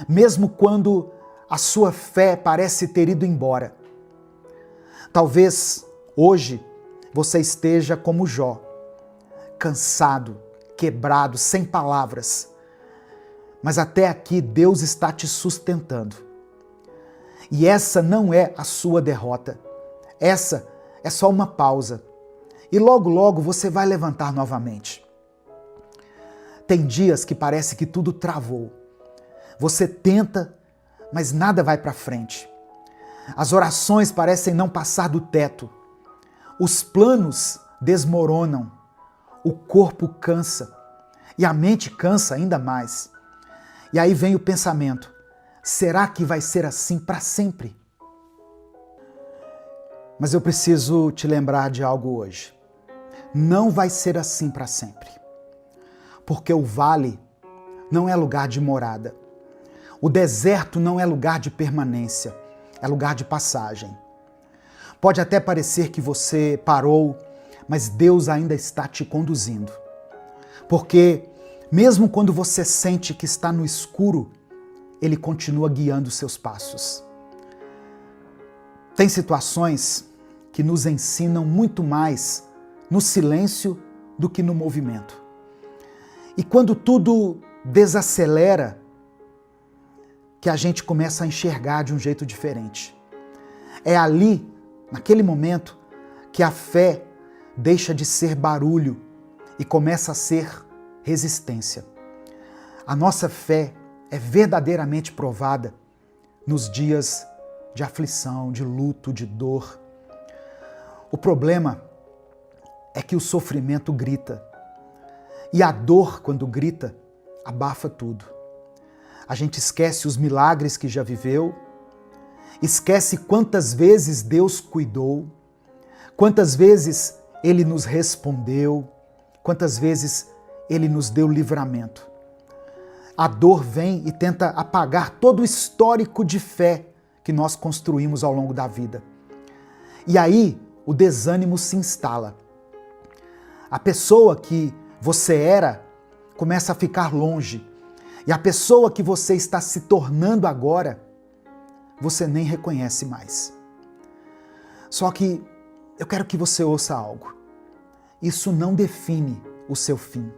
mesmo quando a sua fé parece ter ido embora. Talvez hoje você esteja como Jó, cansado, quebrado, sem palavras. Mas até aqui Deus está te sustentando. E essa não é a sua derrota. Essa é só uma pausa. E logo, logo você vai levantar novamente. Tem dias que parece que tudo travou. Você tenta, mas nada vai para frente. As orações parecem não passar do teto. Os planos desmoronam. O corpo cansa. E a mente cansa ainda mais. E aí vem o pensamento: será que vai ser assim para sempre? Mas eu preciso te lembrar de algo hoje. Não vai ser assim para sempre. Porque o vale não é lugar de morada. O deserto não é lugar de permanência, é lugar de passagem. Pode até parecer que você parou, mas Deus ainda está te conduzindo. Porque mesmo quando você sente que está no escuro, Ele continua guiando os seus passos. Tem situações que nos ensinam muito mais no silêncio do que no movimento. E quando tudo desacelera, que a gente começa a enxergar de um jeito diferente. É ali, naquele momento, que a fé deixa de ser barulho e começa a ser resistência. A nossa fé é verdadeiramente provada nos dias de aflição, de luto, de dor. O problema é que o sofrimento grita. E a dor, quando grita, abafa tudo. A gente esquece os milagres que já viveu, esquece quantas vezes Deus cuidou, quantas vezes Ele nos respondeu, quantas vezes Ele nos deu livramento. A dor vem e tenta apagar todo o histórico de fé que nós construímos ao longo da vida. E aí o desânimo se instala. A pessoa que você era começa a ficar longe. E a pessoa que você está se tornando agora, você nem reconhece mais. Só que eu quero que você ouça algo. Isso não define o seu fim.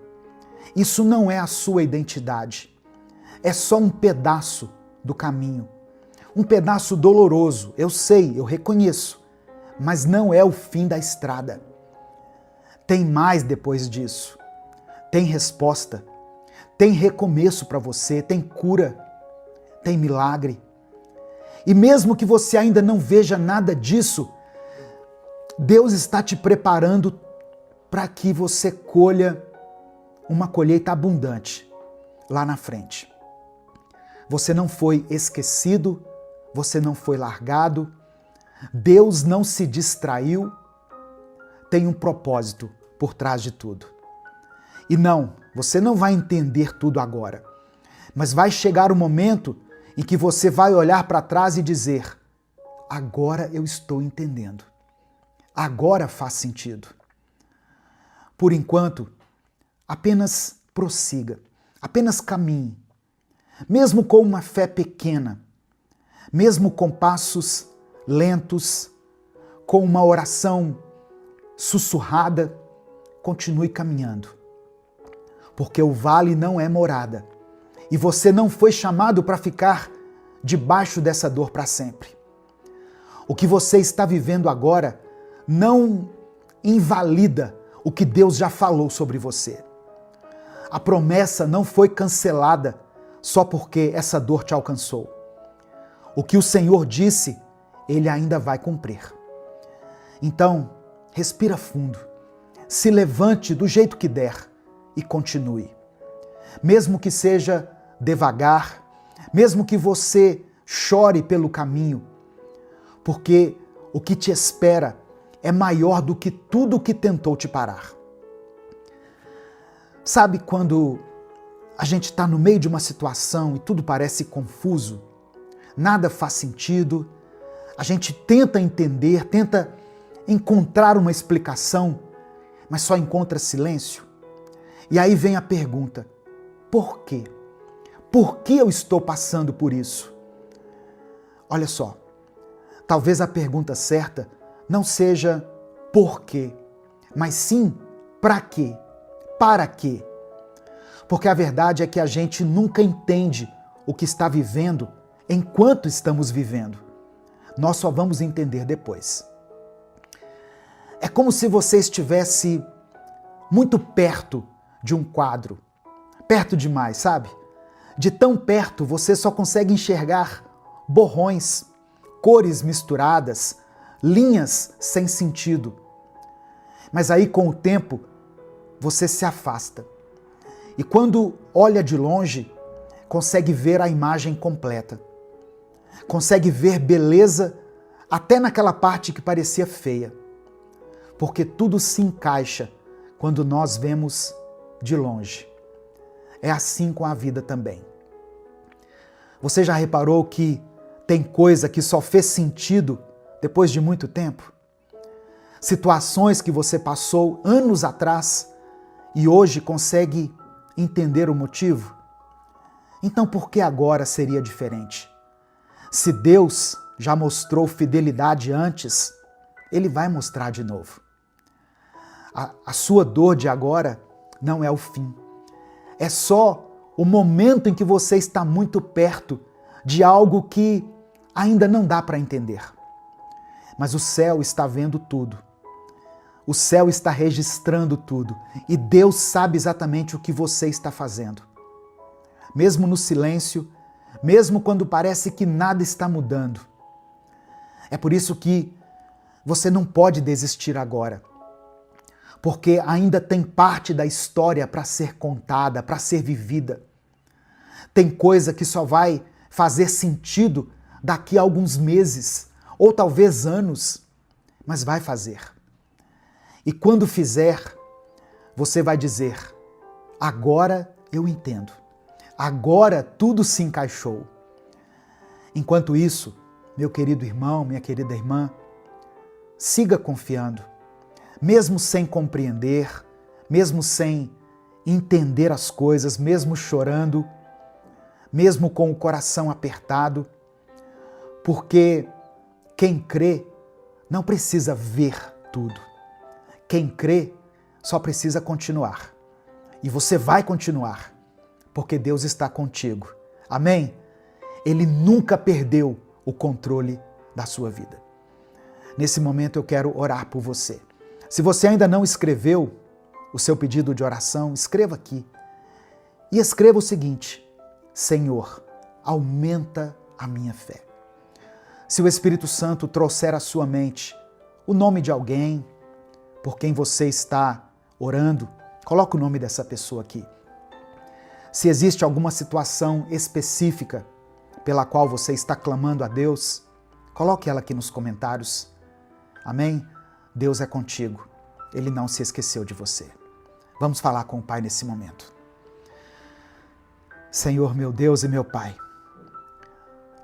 Isso não é a sua identidade. É só um pedaço do caminho. Um pedaço doloroso, eu sei, eu reconheço. Mas não é o fim da estrada. Tem mais depois disso. Tem resposta. Tem recomeço para você, tem cura, tem milagre. E mesmo que você ainda não veja nada disso, Deus está te preparando para que você colha uma colheita abundante lá na frente. Você não foi esquecido, você não foi largado, Deus não se distraiu, tem um propósito por trás de tudo. E não, você não vai entender tudo agora, mas vai chegar o momento em que você vai olhar para trás e dizer: agora eu estou entendendo, agora faz sentido. Por enquanto, apenas prossiga, apenas caminhe, mesmo com uma fé pequena, mesmo com passos lentos, com uma oração sussurrada, continue caminhando. Porque o vale não é morada. E você não foi chamado para ficar debaixo dessa dor para sempre. O que você está vivendo agora não invalida o que Deus já falou sobre você. A promessa não foi cancelada só porque essa dor te alcançou. O que o Senhor disse, Ele ainda vai cumprir. Então, respira fundo. Se levante do jeito que der. E continue. Mesmo que seja devagar, mesmo que você chore pelo caminho, porque o que te espera é maior do que tudo que tentou te parar. Sabe quando a gente está no meio de uma situação e tudo parece confuso, nada faz sentido, a gente tenta entender, tenta encontrar uma explicação, mas só encontra silêncio? E aí vem a pergunta: por quê? Por que eu estou passando por isso? Olha só, talvez a pergunta certa não seja por quê, mas sim para quê? Para quê? Porque a verdade é que a gente nunca entende o que está vivendo enquanto estamos vivendo. Nós só vamos entender depois. É como se você estivesse muito perto de um quadro. Perto demais, sabe? De tão perto você só consegue enxergar borrões, cores misturadas, linhas sem sentido. Mas aí com o tempo você se afasta. E quando olha de longe, consegue ver a imagem completa. Consegue ver beleza até naquela parte que parecia feia. Porque tudo se encaixa quando nós vemos de longe. É assim com a vida também. Você já reparou que tem coisa que só fez sentido depois de muito tempo? Situações que você passou anos atrás e hoje consegue entender o motivo? Então por que agora seria diferente? Se Deus já mostrou fidelidade antes, Ele vai mostrar de novo. A sua dor de agora não é o fim. É só o momento em que você está muito perto de algo que ainda não dá para entender. Mas o céu está vendo tudo. O céu está registrando tudo. E Deus sabe exatamente o que você está fazendo. Mesmo no silêncio, mesmo quando parece que nada está mudando. É por isso que você não pode desistir agora. Porque ainda tem parte da história para ser contada, para ser vivida. Tem coisa que só vai fazer sentido daqui a alguns meses, ou talvez anos, mas vai fazer. E quando fizer, você vai dizer, agora eu entendo. Agora tudo se encaixou. Enquanto isso, meu querido irmão, minha querida irmã, siga confiando. Mesmo sem compreender, mesmo sem entender as coisas, mesmo chorando, mesmo com o coração apertado, porque quem crê não precisa ver tudo. Quem crê só precisa continuar. E você vai continuar, porque Deus está contigo. Amém? Ele nunca perdeu o controle da sua vida. Nesse momento eu quero orar por você. Se você ainda não escreveu o seu pedido de oração, escreva aqui. E escreva o seguinte: Senhor, aumenta a minha fé. Se o Espírito Santo trouxer à sua mente o nome de alguém por quem você está orando, coloque o nome dessa pessoa aqui. Se existe alguma situação específica pela qual você está clamando a Deus, coloque ela aqui nos comentários. Amém? Deus é contigo. Ele não se esqueceu de você. Vamos falar com o Pai nesse momento. Senhor, meu Deus e meu Pai,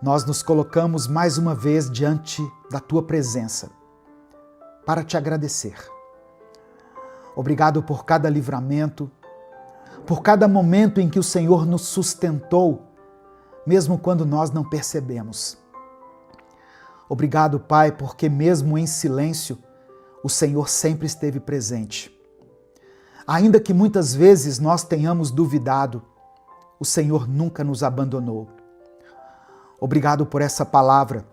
nós nos colocamos mais uma vez diante da Tua presença para Te agradecer. Obrigado por cada livramento, por cada momento em que o Senhor nos sustentou, mesmo quando nós não percebemos. Obrigado, Pai, porque mesmo em silêncio, o Senhor sempre esteve presente. Ainda que muitas vezes nós tenhamos duvidado, o Senhor nunca nos abandonou. Obrigado por essa palavra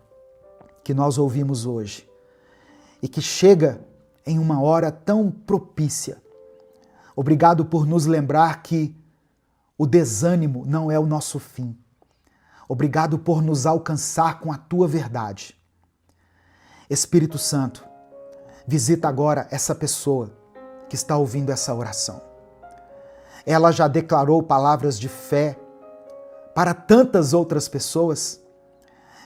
que nós ouvimos hoje e que chega em uma hora tão propícia. Obrigado por nos lembrar que o desânimo não é o nosso fim. Obrigado por nos alcançar com a Tua verdade. Espírito Santo, visita agora essa pessoa que está ouvindo essa oração. Ela já declarou palavras de fé para tantas outras pessoas,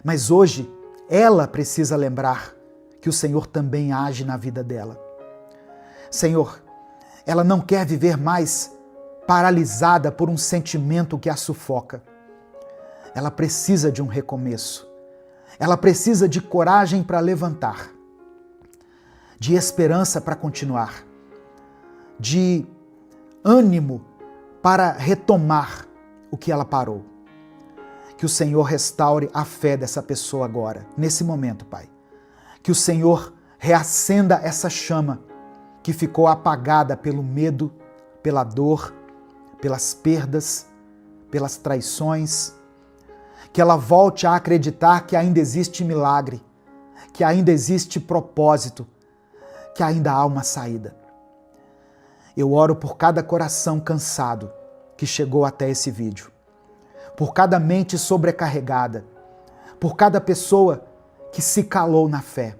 mas hoje ela precisa lembrar que o Senhor também age na vida dela. Senhor, ela não quer viver mais paralisada por um sentimento que a sufoca. Ela precisa de um recomeço. Ela precisa de coragem para levantar, de esperança para continuar, de ânimo para retomar o que ela parou. Que o Senhor restaure a fé dessa pessoa agora, nesse momento, Pai. Que o Senhor reacenda essa chama que ficou apagada pelo medo, pela dor, pelas perdas, pelas traições, que ela volte a acreditar que ainda existe milagre, que ainda existe propósito, que ainda há uma saída. Eu oro por cada coração cansado que chegou até esse vídeo, por cada mente sobrecarregada, por cada pessoa que se calou na fé,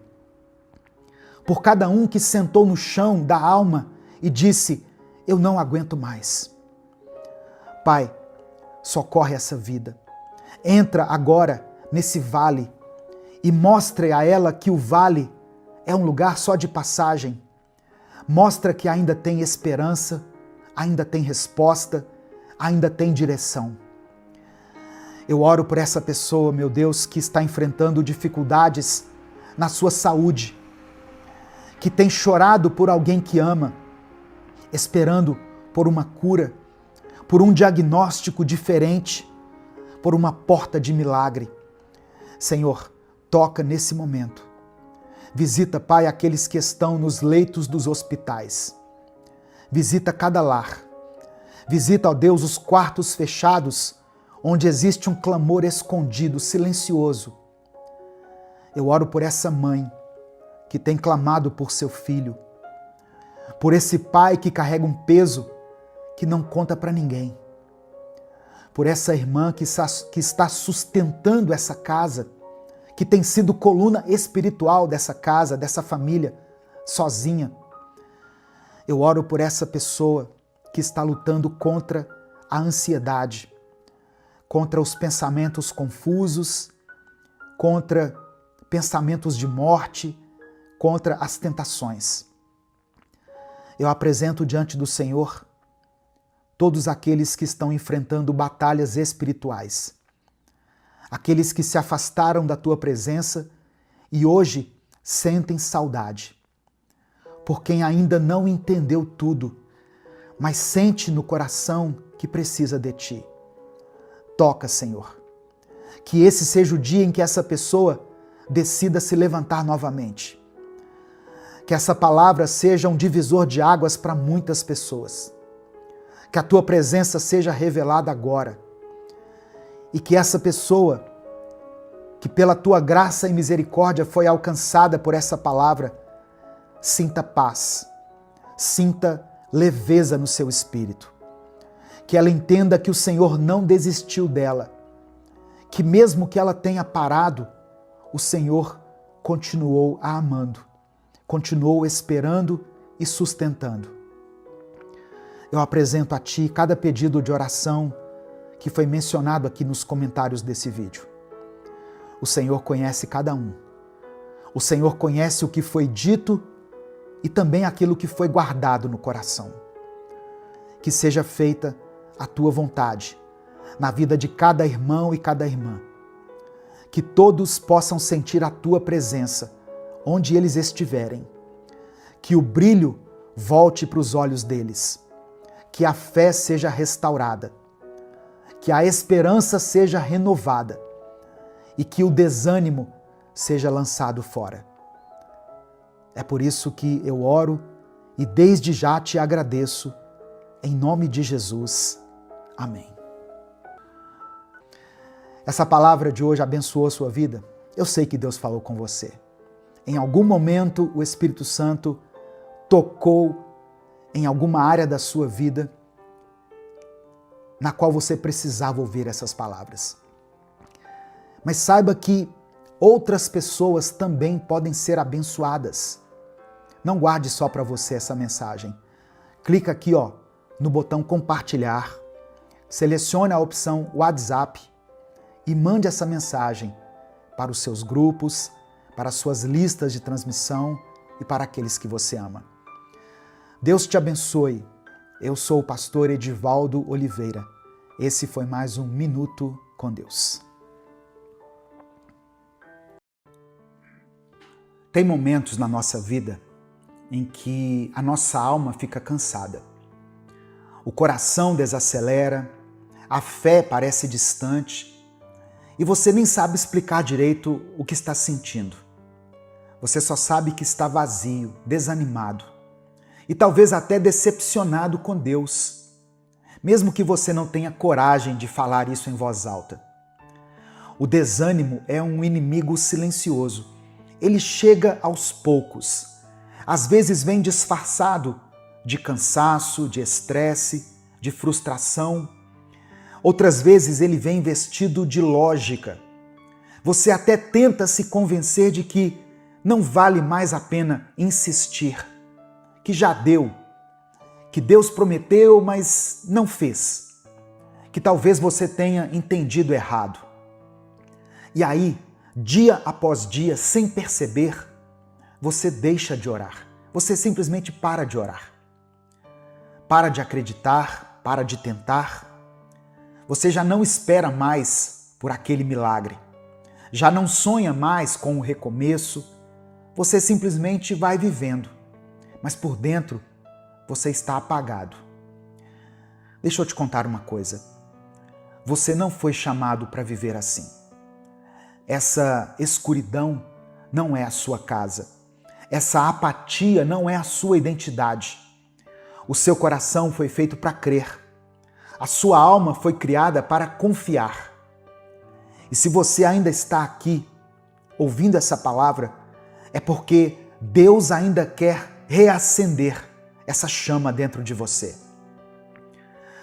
por cada um que sentou no chão da alma e disse: eu não aguento mais. Pai, socorre essa vida. Entra agora nesse vale e mostre a ela que o vale é um lugar só de passagem. Mostra que ainda tem esperança, ainda tem resposta, ainda tem direção. Eu oro por essa pessoa, meu Deus, que está enfrentando dificuldades na sua saúde, que tem chorado por alguém que ama, esperando por uma cura, por um diagnóstico diferente, por uma porta de milagre. Senhor, toca nesse momento. Visita, Pai, aqueles que estão nos leitos dos hospitais. Visita cada lar. Visita, ó Deus, os quartos fechados, onde existe um clamor escondido, silencioso. Eu oro por essa mãe que tem clamado por seu filho, por esse pai que carrega um peso que não conta para ninguém, por essa irmã que está sustentando essa casa, que tem sido coluna espiritual dessa casa, dessa família, sozinha. Eu oro por essa pessoa que está lutando contra a ansiedade, contra os pensamentos confusos, contra pensamentos de morte, contra as tentações. Eu apresento diante do Senhor todos aqueles que estão enfrentando batalhas espirituais, aqueles que se afastaram da tua presença e hoje sentem saudade, por quem ainda não entendeu tudo, mas sente no coração que precisa de ti. Toca, Senhor, que esse seja o dia em que essa pessoa decida se levantar novamente. Que essa palavra seja um divisor de águas para muitas pessoas. Que a tua presença seja revelada agora. E que essa pessoa, que pela tua graça e misericórdia foi alcançada por essa palavra, sinta paz, sinta leveza no seu espírito. Que ela entenda que o Senhor não desistiu dela, que mesmo que ela tenha parado, o Senhor continuou a amando, continuou esperando e sustentando. Eu apresento a Ti cada pedido de oração que foi mencionado aqui nos comentários desse vídeo. O Senhor conhece cada um. O Senhor conhece o que foi dito e também aquilo que foi guardado no coração. Que seja feita a Tua vontade na vida de cada irmão e cada irmã. Que todos possam sentir a Tua presença onde eles estiverem. Que o brilho volte para os olhos deles. Que a fé seja restaurada. Que a esperança seja renovada. E que o desânimo seja lançado fora. É por isso que eu oro e desde já te agradeço. Em nome de Jesus. Amém. Essa palavra de hoje abençoou a sua vida? Eu sei que Deus falou com você. Em algum momento o Espírito Santo tocou em alguma área da sua vida na qual você precisava ouvir essas palavras. Mas saiba que outras pessoas também podem ser abençoadas. Não guarde só para você essa mensagem. Clica aqui, no botão compartilhar, selecione a opção WhatsApp e mande essa mensagem para os seus grupos, para as suas listas de transmissão e para aqueles que você ama. Deus te abençoe. Eu sou o pastor Edivaldo Oliveira. Esse foi mais um Minuto com Deus. Tem momentos na nossa vida em que a nossa alma fica cansada. O coração desacelera, a fé parece distante e você nem sabe explicar direito o que está sentindo. Você só sabe que está vazio, desanimado. e talvez até decepcionado com Deus, mesmo que você não tenha coragem de falar isso em voz alta. O desânimo é um inimigo silencioso. Ele chega aos poucos. Às vezes vem disfarçado de cansaço, de estresse, de frustração. Outras vezes ele vem vestido de lógica. Você até tenta se convencer de que não vale mais a pena insistir, que já deu, que Deus prometeu, mas não fez, que talvez você tenha entendido errado. E aí, dia após dia, sem perceber, você deixa de orar. Você simplesmente para de orar. Para de acreditar, para de tentar. Você já não espera mais por aquele milagre. Já não sonha mais com o recomeço. Você simplesmente vai vivendo. Mas por dentro, você está apagado. Deixa eu te contar uma coisa. Você não foi chamado para viver assim. Essa escuridão não é a sua casa. Essa apatia não é a sua identidade. O seu coração foi feito para crer. A sua alma foi criada para confiar. E se você ainda está aqui, ouvindo essa palavra, é porque Deus ainda quer reacender essa chama dentro de você.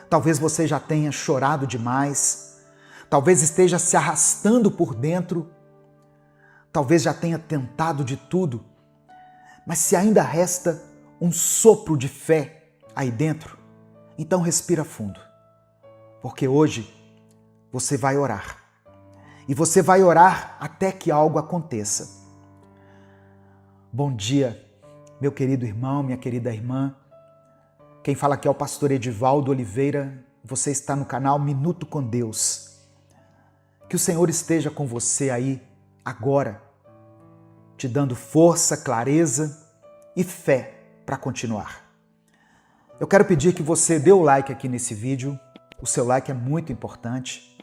Talvez você já tenha chorado demais, talvez esteja se arrastando por dentro, talvez já tenha tentado de tudo, mas se ainda resta um sopro de fé aí dentro, então respira fundo, porque hoje você vai orar. E você vai orar até que algo aconteça. Bom dia, meu querido irmão, minha querida irmã. Quem fala aqui é o pastor Edivaldo Oliveira. Você está no canal Minuto com Deus. Que o Senhor esteja com você aí agora, te dando força, clareza e fé para continuar. Eu quero pedir que você dê o like aqui nesse vídeo. O seu like é muito importante,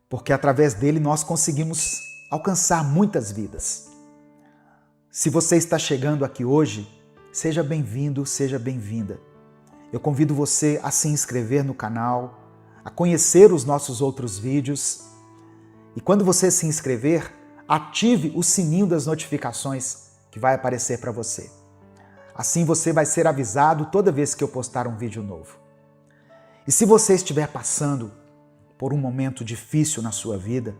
porque através dele nós conseguimos alcançar muitas vidas. Se você está chegando aqui hoje, seja bem-vindo, seja bem-vinda. Eu convido você a se inscrever no canal, a conhecer os nossos outros vídeos. E quando você se inscrever, ative o sininho das notificações que vai aparecer para você. Assim você vai ser avisado toda vez que eu postar um vídeo novo. E se você estiver passando por um momento difícil na sua vida,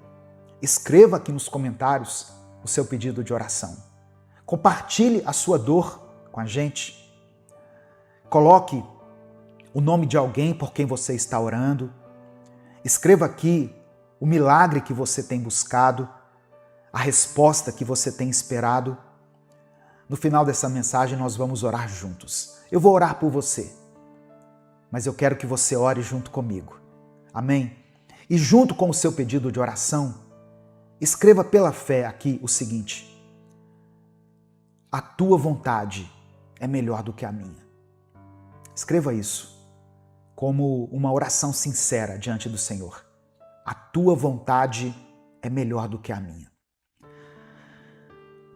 escreva aqui nos comentários o seu pedido de oração. Compartilhe a sua dor com a gente. Coloque o nome de alguém por quem você está orando. Escreva aqui o milagre que você tem buscado, a resposta que você tem esperado. No final dessa mensagem nós vamos orar juntos. Eu vou orar por você, mas eu quero que você ore junto comigo. Amém? E junto com o seu pedido de oração, escreva pela fé aqui o seguinte: a tua vontade é melhor do que a minha. Escreva isso como uma oração sincera diante do Senhor. A tua vontade é melhor do que a minha.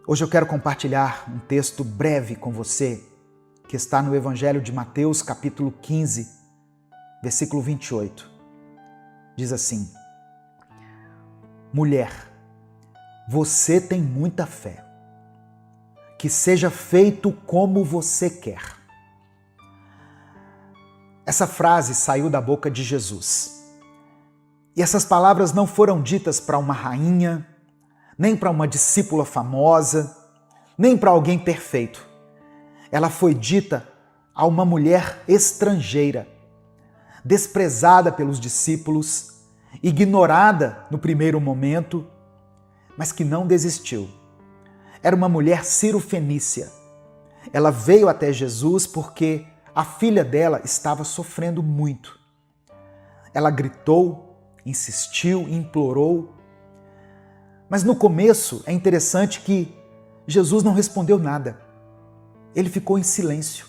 Hoje eu quero compartilhar um texto breve com você que está no Evangelho de Mateus, capítulo 15, versículo 28. Diz assim: mulher, você tem muita fé. Que seja feito como você quer. Essa frase saiu da boca de Jesus. E essas palavras não foram ditas para uma rainha, nem para uma discípula famosa, nem para alguém perfeito. Ela foi dita a uma mulher estrangeira, desprezada pelos discípulos, ignorada no primeiro momento, mas que não desistiu. Era uma mulher cirofenícia. Ela veio até Jesus porque a filha dela estava sofrendo muito. Ela gritou, insistiu, implorou. Mas no começo é interessante que Jesus não respondeu nada. Ele ficou em silêncio.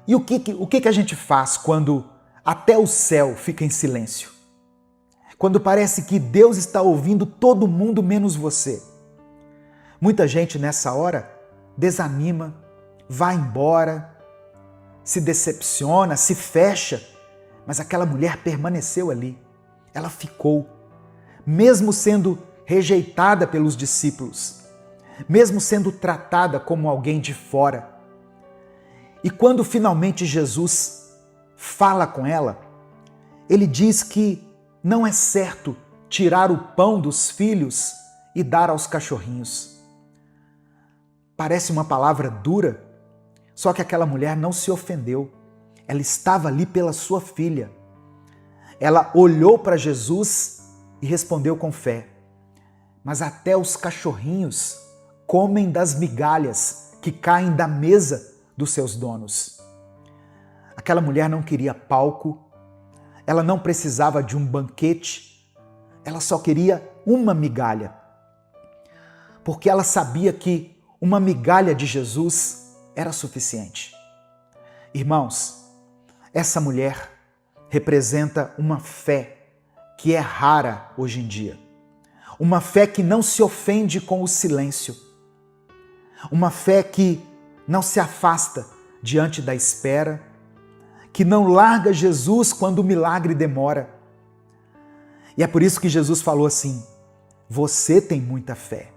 E o que a gente faz quando até o céu fica em silêncio? Quando parece que Deus está ouvindo todo mundo menos você. Muita gente nessa hora desanima, vai embora, se decepciona, se fecha, mas aquela mulher permaneceu ali. Ela ficou, mesmo sendo rejeitada pelos discípulos, mesmo sendo tratada como alguém de fora. E quando finalmente Jesus fala com ela, ele diz que não é certo tirar o pão dos filhos e dar aos cachorrinhos. Parece uma palavra dura, só que aquela mulher não se ofendeu. Ela estava ali pela sua filha. Ela olhou para Jesus e respondeu com fé. Mas até os cachorrinhos comem das migalhas que caem da mesa dos seus donos. Aquela mulher não queria palco, ela não precisava de um banquete, ela só queria uma migalha. Porque ela sabia que uma migalha de Jesus era suficiente. Irmãos, essa mulher representa uma fé que é rara hoje em dia. Uma fé que não se ofende com o silêncio. Uma fé que não se afasta diante da espera, que não larga Jesus quando o milagre demora. E é por isso que Jesus falou assim: você tem muita fé.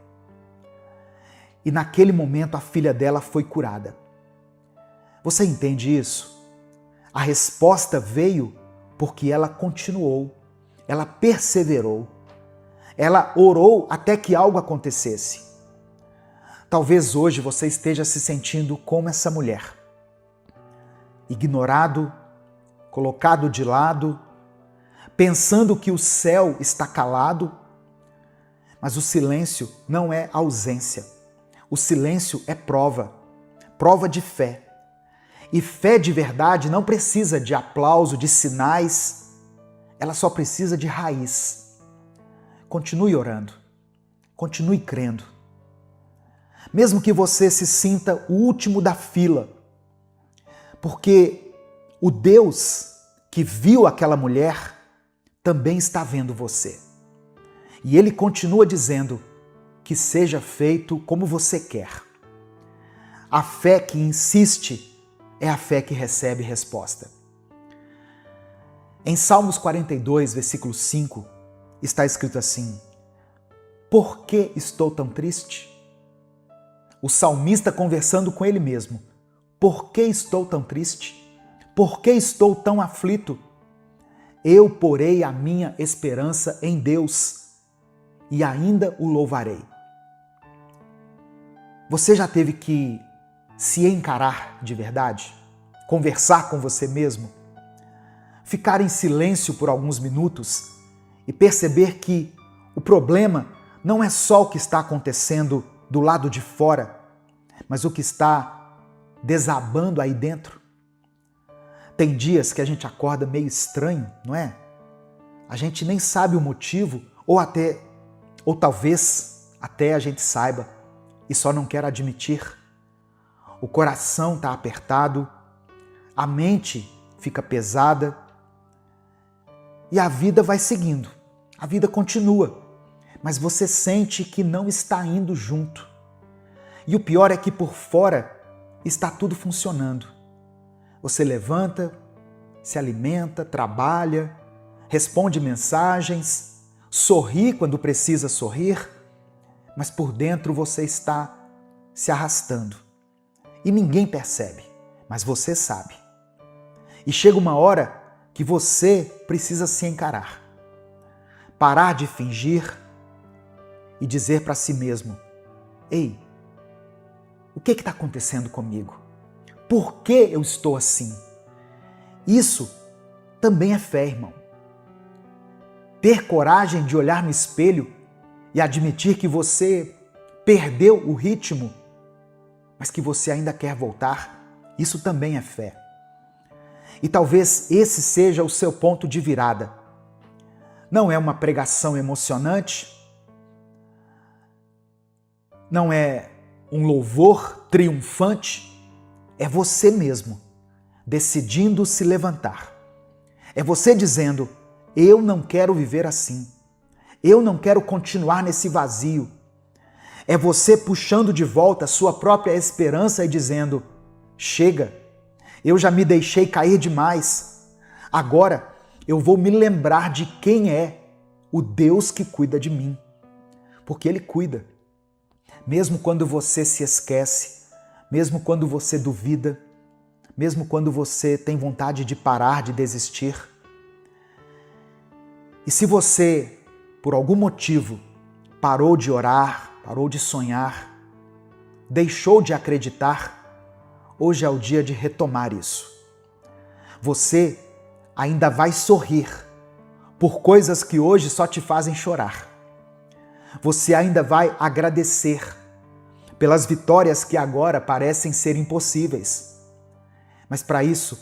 E naquele momento a filha dela foi curada. Você entende isso? A resposta veio porque ela continuou, ela perseverou, ela orou até que algo acontecesse. Talvez hoje você esteja se sentindo como essa mulher, ignorado, colocado de lado, pensando que o céu está calado, mas o silêncio não é ausência. O silêncio é prova de fé. E fé de verdade não precisa de aplauso, de sinais, ela só precisa de raiz. Continue orando, continue crendo. Mesmo que você se sinta o último da fila, porque o Deus que viu aquela mulher também está vendo você. E Ele continua dizendo: que seja feito como você quer. A fé que insiste é a fé que recebe resposta. Em Salmos 42, versículo 5, está escrito assim: por que estou tão triste? O salmista conversando com ele mesmo. Por que estou tão triste? Por que estou tão aflito? Eu porei a minha esperança em Deus e ainda o louvarei. Você já teve que se encarar de verdade? Conversar com você mesmo? Ficar em silêncio por alguns minutos e perceber que o problema não é só o que está acontecendo do lado de fora, mas o que está desabando aí dentro? Tem dias que a gente acorda meio estranho, não é? A gente nem sabe o motivo, ou talvez até a gente saiba e só não quer admitir. O coração está apertado, a mente fica pesada e a vida vai seguindo. A vida continua, mas você sente que não está indo junto. E o pior é que por fora está tudo funcionando. Você levanta, se alimenta, trabalha, responde mensagens, sorri quando precisa sorrir, mas por dentro você está se arrastando. E ninguém percebe, mas você sabe. E chega uma hora que você precisa se encarar. Parar de fingir e dizer para si mesmo: ei, o que está acontecendo comigo? Por que eu estou assim? Isso também é fé, irmão. Ter coragem de olhar no espelho e admitir que você perdeu o ritmo, mas que você ainda quer voltar, isso também é fé. E talvez esse seja o seu ponto de virada. Não é uma pregação emocionante, não é um louvor triunfante, é você mesmo decidindo se levantar. É você dizendo: eu não quero viver assim. Eu não quero continuar nesse vazio. É você puxando de volta a sua própria esperança e dizendo: chega, eu já me deixei cair demais. Agora eu vou me lembrar de quem é o Deus que cuida de mim, porque Ele cuida. Mesmo quando você se esquece, mesmo quando você duvida, mesmo quando você tem vontade de parar, de desistir. E se você, por algum motivo, parou de orar, parou de sonhar, deixou de acreditar, hoje é o dia de retomar isso. Você ainda vai sorrir por coisas que hoje só te fazem chorar. Você ainda vai agradecer pelas vitórias que agora parecem ser impossíveis. Mas para isso,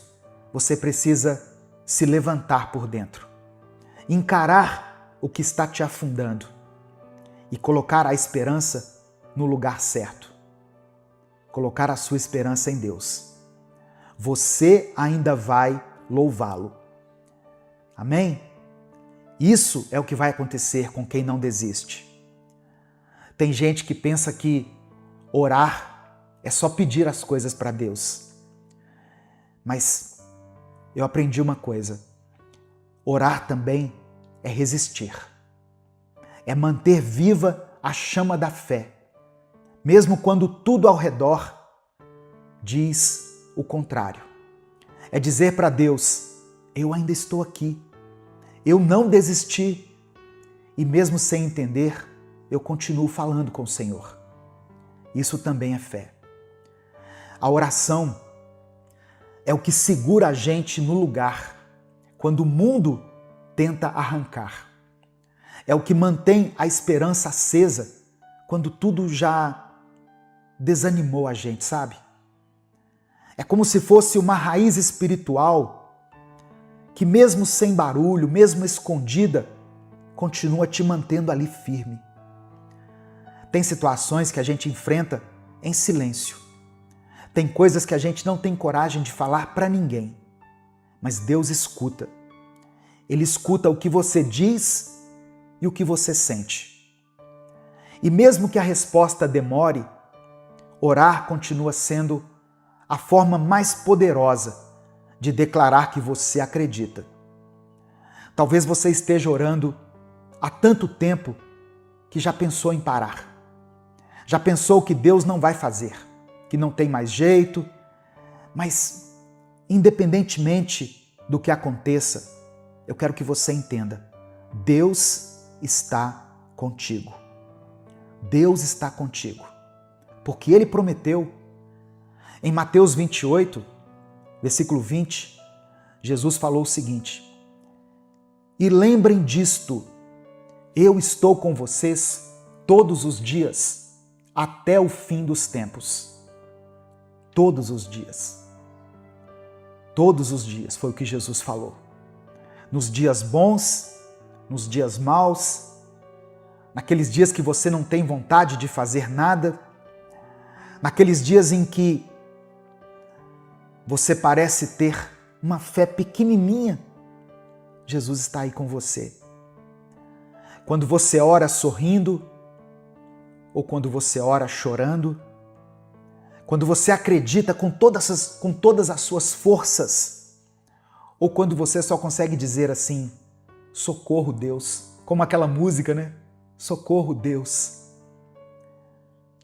você precisa se levantar por dentro, encarar o que está te afundando e colocar a esperança no lugar certo. Colocar a sua esperança em Deus. Você ainda vai louvá-lo. Amém? Isso é o que vai acontecer com quem não desiste. Tem gente que pensa que orar é só pedir as coisas para Deus. Mas eu aprendi uma coisa. Orar também é resistir. É manter viva a chama da fé, mesmo quando tudo ao redor diz o contrário. É dizer para Deus, eu ainda estou aqui, eu não desisti, e mesmo sem entender, eu continuo falando com o Senhor. Isso também é fé. A oração é o que segura a gente no lugar quando o mundo tenta arrancar. É o que mantém a esperança acesa quando tudo já desanimou a gente, sabe? É como se fosse uma raiz espiritual que mesmo sem barulho, mesmo escondida, continua te mantendo ali firme. Tem situações que a gente enfrenta em silêncio. Tem coisas que a gente não tem coragem de falar para ninguém. Mas Deus escuta. Ele escuta o que você diz e o que você sente. E mesmo que a resposta demore, orar continua sendo a forma mais poderosa de declarar que você acredita. Talvez você esteja orando há tanto tempo que já pensou em parar. Já pensou que Deus não vai fazer, que não tem mais jeito, mas independentemente do que aconteça, eu quero que você entenda, Deus está contigo. Deus está contigo, porque Ele prometeu. Em Mateus 28, versículo 20, Jesus falou o seguinte: e lembrem disto, eu estou com vocês todos os dias, até o fim dos tempos. Todos os dias. Todos os dias foi o que Jesus falou. Nos dias bons, nos dias maus, naqueles dias que você não tem vontade de fazer nada, naqueles dias em que você parece ter uma fé pequenininha, Jesus está aí com você. Quando você ora sorrindo, ou quando você ora chorando, quando você acredita com todas as suas forças, ou quando você só consegue dizer assim, socorro Deus, como aquela música, né? Socorro Deus.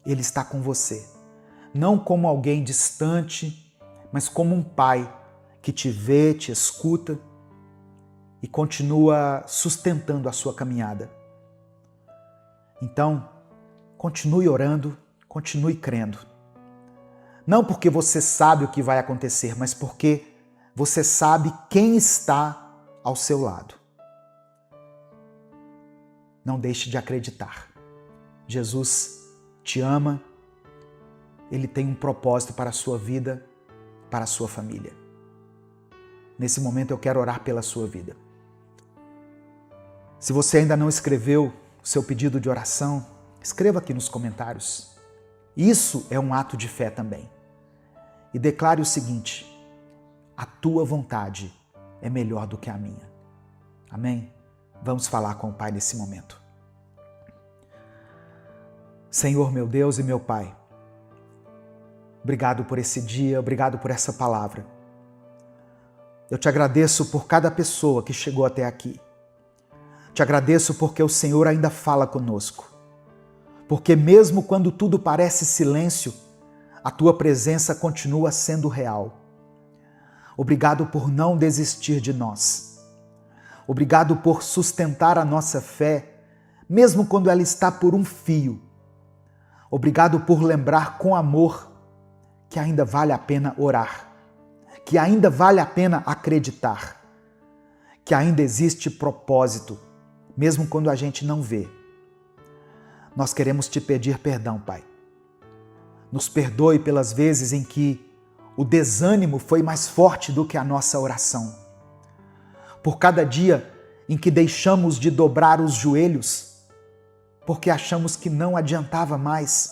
Ele está com você, não como alguém distante, mas como um pai que te vê, te escuta e continua sustentando a sua caminhada. Então, continue orando, continue crendo. Não porque você sabe o que vai acontecer, mas porque você sabe quem está ao seu lado. Não deixe de acreditar. Jesus te ama, Ele tem um propósito para a sua vida, para a sua família. Nesse momento eu quero orar pela sua vida. Se você ainda não escreveu o seu pedido de oração, escreva aqui nos comentários. Isso é um ato de fé também. E declare o seguinte: a tua vontade é melhor do que a minha. Amém? Vamos falar com o Pai nesse momento. Senhor, meu Deus e meu Pai, Obrigado por esse dia, obrigado por essa palavra. Eu te agradeço por cada pessoa que chegou até aqui. Te agradeço porque o Senhor ainda fala conosco. Porque mesmo quando tudo parece silêncio, a tua presença continua sendo real. Obrigado por não desistir de nós. Obrigado por sustentar a nossa fé, mesmo quando ela está por um fio. Obrigado por lembrar com amor que ainda vale a pena orar, que ainda vale a pena acreditar, que ainda existe propósito, mesmo quando a gente não vê. Nós queremos te pedir perdão, Pai. Nos perdoe pelas vezes em que o desânimo foi mais forte do que a nossa oração. Por cada dia em que deixamos de dobrar os joelhos, porque achamos que não adiantava mais.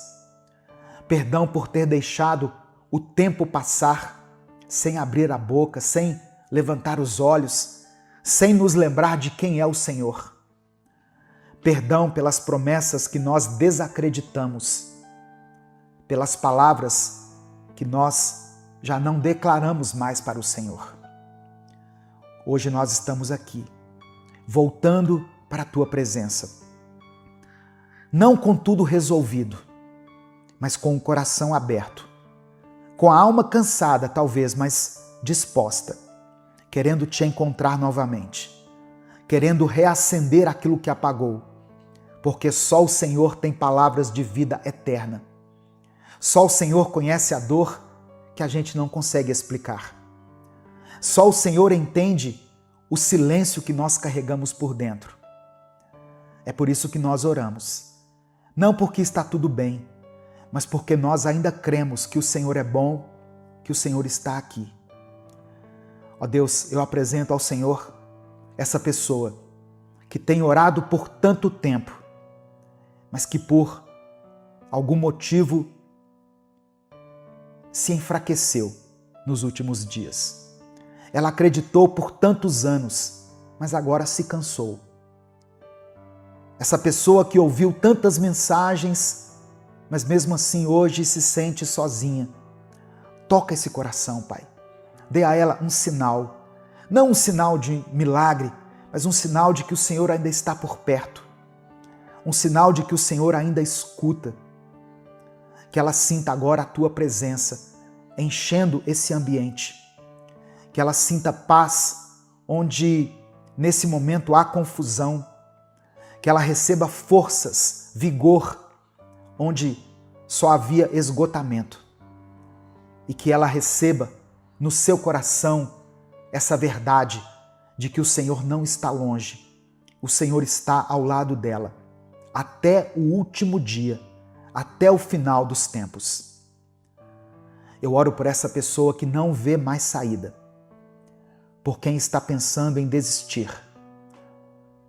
Perdão por ter deixado o tempo passar sem abrir a boca, sem levantar os olhos, sem nos lembrar de quem é o Senhor. Perdão pelas promessas que nós desacreditamos, pelas palavras que nós já não declaramos mais para o Senhor. Hoje nós estamos aqui, voltando para a tua presença. Não com tudo resolvido, mas com o coração aberto, com a alma cansada talvez, mas disposta, querendo te encontrar novamente, querendo reacender aquilo que apagou, porque só o Senhor tem palavras de vida eterna. Só o Senhor conhece a dor que a gente não consegue explicar. Só o Senhor entende o silêncio que nós carregamos por dentro. É por isso que nós oramos. Não porque está tudo bem, mas porque nós ainda cremos que o Senhor é bom, que o Senhor está aqui. Ó Deus, eu apresento ao Senhor essa pessoa que tem orado por tanto tempo, mas que por algum motivo se enfraqueceu nos últimos dias. Ela acreditou por tantos anos, mas agora se cansou. Essa pessoa que ouviu tantas mensagens, mas mesmo assim hoje se sente sozinha. Toca esse coração, Pai. Dê a ela um sinal, não um sinal de milagre, mas um sinal de que o Senhor ainda está por perto. Um sinal de que o Senhor ainda escuta. Que ela sinta agora a tua presença, enchendo esse ambiente. Que ela sinta paz, onde nesse momento há confusão. Que ela receba forças, vigor, onde só havia esgotamento. E que ela receba no seu coração essa verdade de que o Senhor não está longe. O Senhor está ao lado dela, até o último dia, até o final dos tempos. Eu oro por essa pessoa que não vê mais saída, por quem está pensando em desistir,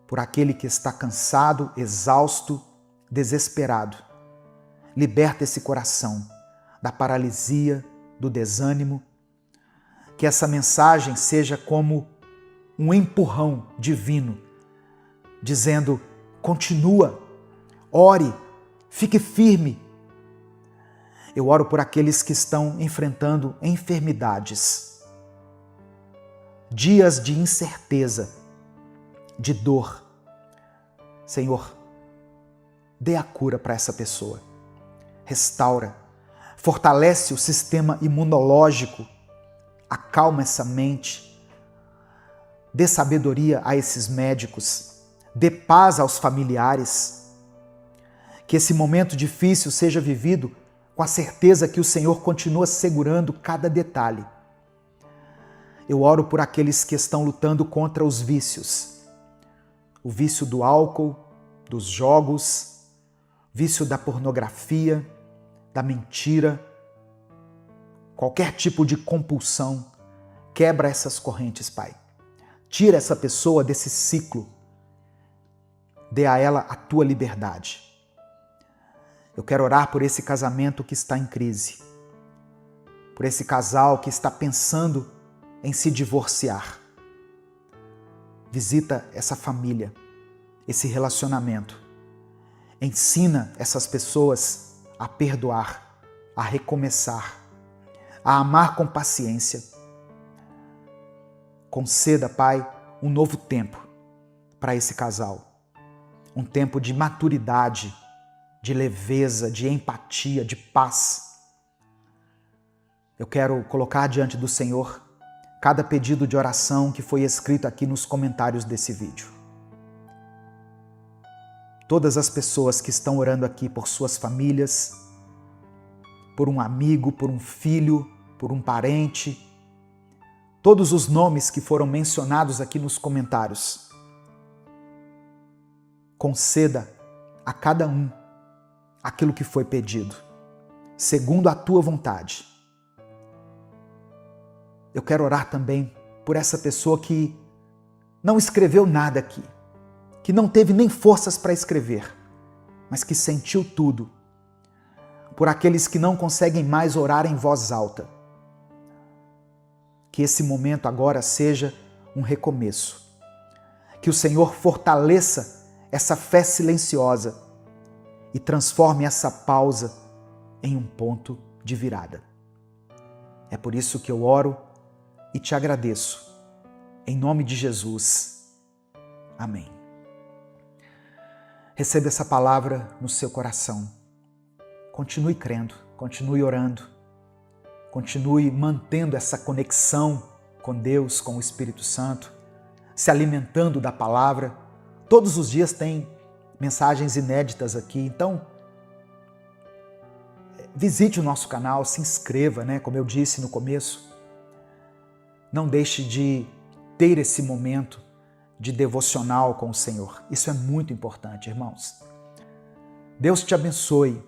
por aquele que está cansado, exausto, desesperado. Liberta esse coração da paralisia, do desânimo. Que essa mensagem seja como um empurrão divino, dizendo: continua, ore, fique firme. Eu oro por aqueles que estão enfrentando enfermidades, dias de incerteza, de dor. Senhor, dê a cura para essa pessoa. Restaura, fortalece o sistema imunológico, acalma essa mente, dê sabedoria a esses médicos, dê paz aos familiares. Que esse momento difícil seja vivido com a certeza que o Senhor continua segurando cada detalhe. Eu oro por aqueles que estão lutando contra os vícios. O vício do álcool, dos jogos, vício da pornografia, da mentira, qualquer tipo de compulsão. Quebra essas correntes, Pai. Tira essa pessoa desse ciclo. Dê a ela a tua liberdade. Eu quero orar por esse casamento que está em crise, por esse casal que está pensando em se divorciar. Visita essa família, esse relacionamento. Ensina essas pessoas a perdoar, a recomeçar, a amar com paciência. Conceda, Pai, um novo tempo para esse casal. Um tempo de maturidade, de leveza, de empatia, de paz. Eu quero colocar diante do Senhor cada pedido de oração que foi escrito aqui nos comentários desse vídeo. Todas as pessoas que estão orando aqui por suas famílias, por um amigo, por um filho, por um parente, todos os nomes que foram mencionados aqui nos comentários. Conceda a cada um aquilo que foi pedido, segundo a tua vontade. Eu quero orar também por essa pessoa que não escreveu nada aqui, que não teve nem forças para escrever, mas que sentiu tudo. Por aqueles que não conseguem mais orar em voz alta. Que esse momento agora seja um recomeço. Que o Senhor fortaleça essa fé silenciosa e transforme essa pausa em um ponto de virada. É por isso que eu oro e te agradeço. Em nome de Jesus. Amém. Receba essa palavra no seu coração. Continue crendo, continue orando, continue mantendo essa conexão com Deus, com o Espírito Santo, se alimentando da palavra. Todos os dias tem mensagens inéditas aqui, então visite o nosso canal, se inscreva, como eu disse no começo. Não deixe de ter esse momento de devocional com o Senhor. Isso é muito importante, irmãos. Deus te abençoe.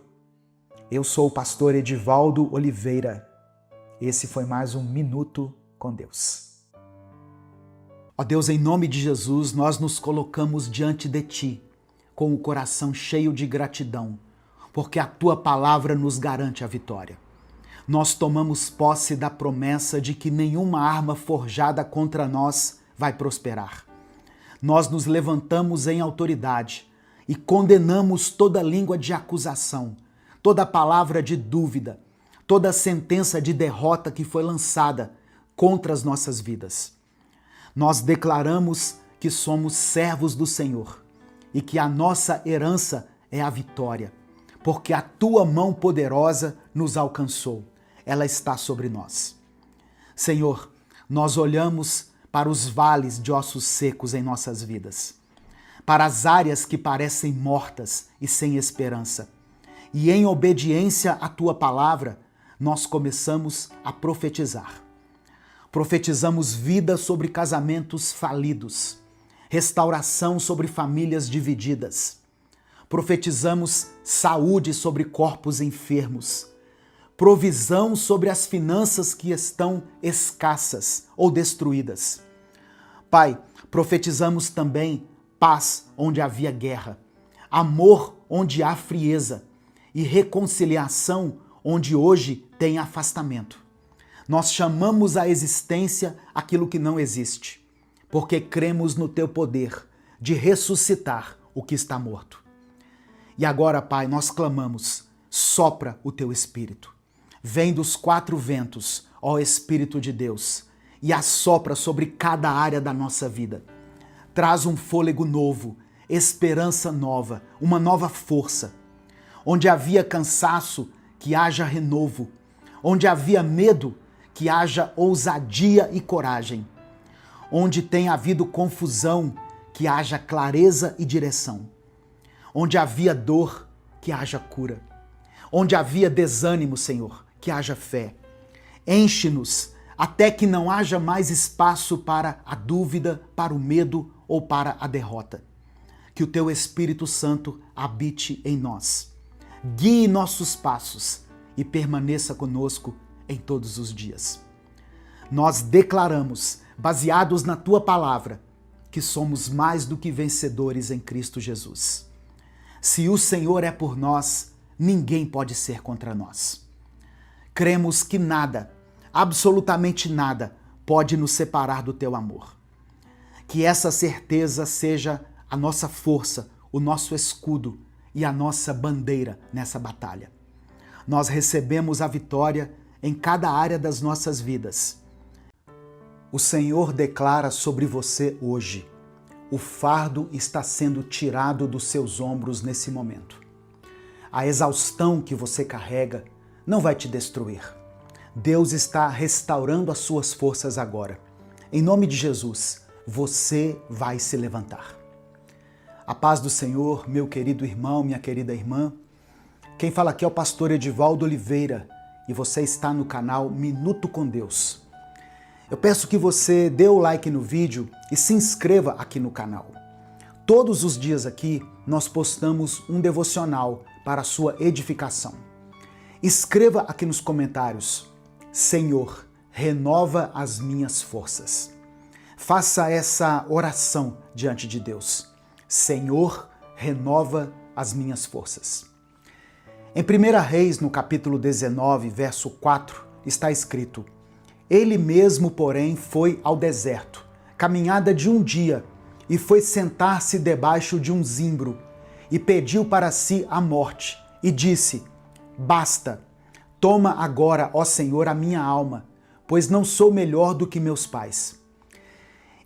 Eu sou o pastor Edivaldo Oliveira. Esse foi mais um Minuto com Deus. Ó Deus, em nome de Jesus, nós nos colocamos diante de Ti, com o coração cheio de gratidão, porque a Tua palavra nos garante a vitória. Nós tomamos posse da promessa de que nenhuma arma forjada contra nós vai prosperar. Nós nos levantamos em autoridade e condenamos toda língua de acusação, toda palavra de dúvida, toda sentença de derrota que foi lançada contra as nossas vidas. Nós declaramos que somos servos do Senhor e que a nossa herança é a vitória, porque a Tua mão poderosa nos alcançou. Ela está sobre nós. Senhor, nós olhamos para os vales de ossos secos em nossas vidas, para as áreas que parecem mortas e sem esperança. E em obediência à Tua palavra, nós começamos a profetizar. Profetizamos vida sobre casamentos falidos, restauração sobre famílias divididas. Profetizamos saúde sobre corpos enfermos, provisão sobre as finanças que estão escassas ou destruídas. Pai, profetizamos também paz onde havia guerra, amor onde há frieza e reconciliação onde hoje tem afastamento. Nós chamamos à existência aquilo que não existe, porque cremos no Teu poder de ressuscitar o que está morto. E agora, Pai, nós clamamos, sopra o Teu Espírito. Vem dos quatro ventos, ó Espírito de Deus, e assopra sobre cada área da nossa vida. Traz um fôlego novo, esperança nova, uma nova força. Onde havia cansaço, que haja renovo. Onde havia medo, que haja ousadia e coragem. Onde tem havido confusão, que haja clareza e direção. Onde havia dor, que haja cura. Onde havia desânimo, Senhor, que haja fé. Enche-nos até que não haja mais espaço para a dúvida, para o medo ou para a derrota. Que o Teu Espírito Santo habite em nós. Guie nossos passos e permaneça conosco em todos os dias. Nós declaramos, baseados na Tua palavra, que somos mais do que vencedores em Cristo Jesus. Se o Senhor é por nós, ninguém pode ser contra nós. Cremos que nada, absolutamente nada, pode nos separar do Teu amor. Que essa certeza seja a nossa força, o nosso escudo e a nossa bandeira nessa batalha. Nós recebemos a vitória em cada área das nossas vidas. O Senhor declara sobre você hoje: o fardo está sendo tirado dos seus ombros nesse momento. A exaustão que você carrega não vai te destruir. Deus está restaurando as suas forças agora. Em nome de Jesus, você vai se levantar. A paz do Senhor, meu querido irmão, minha querida irmã. Quem fala aqui é o pastor Edivaldo Oliveira e você está no canal Minuto com Deus. Eu peço que você dê o like no vídeo e se inscreva aqui no canal. Todos os dias aqui nós postamos um devocional para a sua edificação. Escreva aqui nos comentários: Senhor, renova as minhas forças. Faça essa oração diante de Deus. Senhor, renova as minhas forças. Em 1 Reis, no capítulo 19, verso 4, está escrito: Ele mesmo, porém, foi ao deserto, caminhada de um dia, e foi sentar-se debaixo de um zimbro, e pediu para si a morte, e disse: Basta, toma agora, ó Senhor, a minha alma, pois não sou melhor do que meus pais.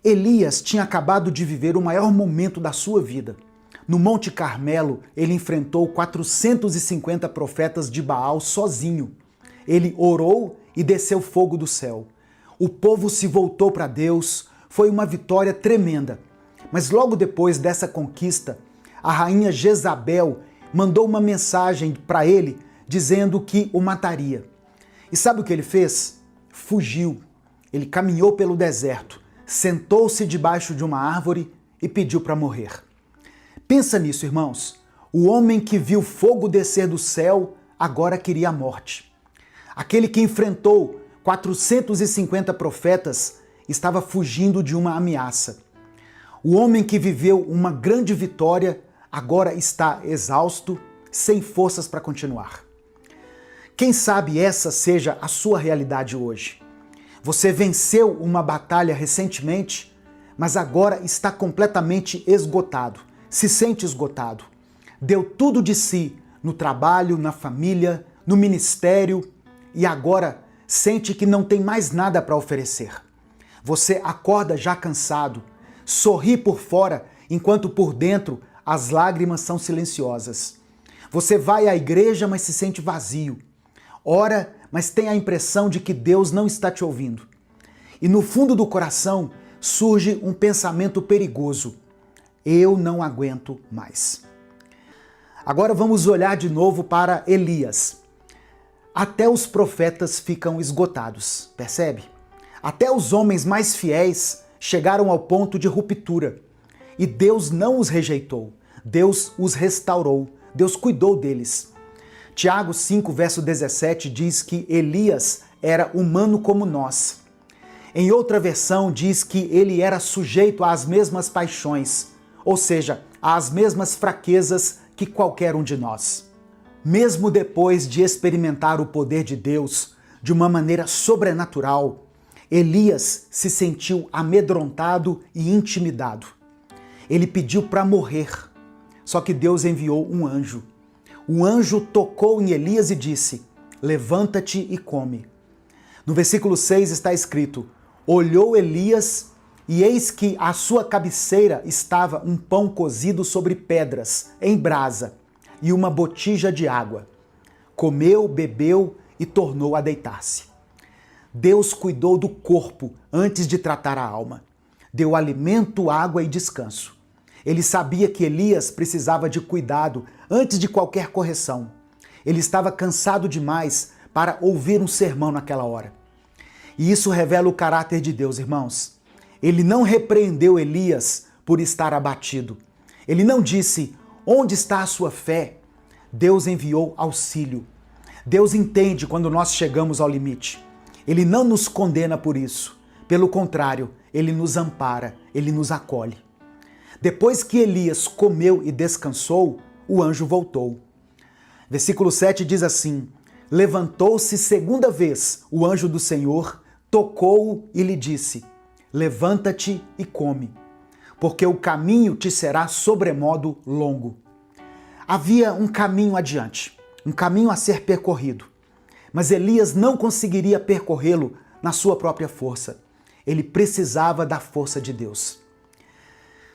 Elias tinha acabado de viver o maior momento da sua vida. No Monte Carmelo, ele enfrentou 450 profetas de Baal sozinho. Ele orou e desceu fogo do céu. O povo se voltou para Deus, foi uma vitória tremenda. Mas logo depois dessa conquista, a rainha Jezabel mandou uma mensagem para ele dizendo que o mataria. E sabe o que ele fez? Fugiu. Ele caminhou pelo deserto, sentou-se debaixo de uma árvore e pediu para morrer. Pensa nisso, irmãos. O homem que viu fogo descer do céu agora queria a morte. Aquele que enfrentou 450 profetas estava fugindo de uma ameaça. O homem que viveu uma grande vitória agora está exausto, sem forças para continuar. Quem sabe essa seja a sua realidade hoje. Você venceu uma batalha recentemente, mas agora está completamente esgotado, se sente esgotado. Deu tudo de si no trabalho, na família, no ministério e agora sente que não tem mais nada para oferecer. Você acorda já cansado, sorri por fora, enquanto por dentro as lágrimas são silenciosas. Você vai à igreja, mas se sente vazio. Ora, mas tem a impressão de que Deus não está te ouvindo. E no fundo do coração surge um pensamento perigoso: eu não aguento mais. Agora vamos olhar de novo para Elias. Até os profetas ficam esgotados, percebe? Até os homens mais fiéis chegaram ao ponto de ruptura. E Deus não os rejeitou, Deus os restaurou, Deus cuidou deles. Tiago 5, verso 17 diz que Elias era humano como nós. Em outra versão diz que ele era sujeito às mesmas paixões, ou seja, às mesmas fraquezas que qualquer um de nós. Mesmo depois de experimentar o poder de Deus de uma maneira sobrenatural, Elias se sentiu amedrontado e intimidado. Ele pediu para morrer, só que Deus enviou um anjo. O anjo tocou em Elias e disse: levanta-te e come. No versículo 6 está escrito: olhou Elias e eis que à sua cabeceira estava um pão cozido sobre pedras, em brasa, e uma botija de água. Comeu, bebeu e tornou a deitar-se. Deus cuidou do corpo antes de tratar a alma. Deu alimento, água e descanso. Ele sabia que Elias precisava de cuidado antes de qualquer correção. Ele estava cansado demais para ouvir um sermão naquela hora. E isso revela o caráter de Deus, irmãos. Ele não repreendeu Elias por estar abatido. Ele não disse: onde está a sua fé? Deus enviou auxílio. Deus entende quando nós chegamos ao limite. Ele não nos condena por isso. Pelo contrário, ele nos ampara, ele nos acolhe. Depois que Elias comeu e descansou, o anjo voltou. Versículo 7 diz assim: levantou-se segunda vez o anjo do Senhor, tocou-o e lhe disse: levanta-te e come, porque o caminho te será sobremodo longo. Havia um caminho adiante, um caminho a ser percorrido. Mas Elias não conseguiria percorrê-lo na sua própria força. Ele precisava da força de Deus.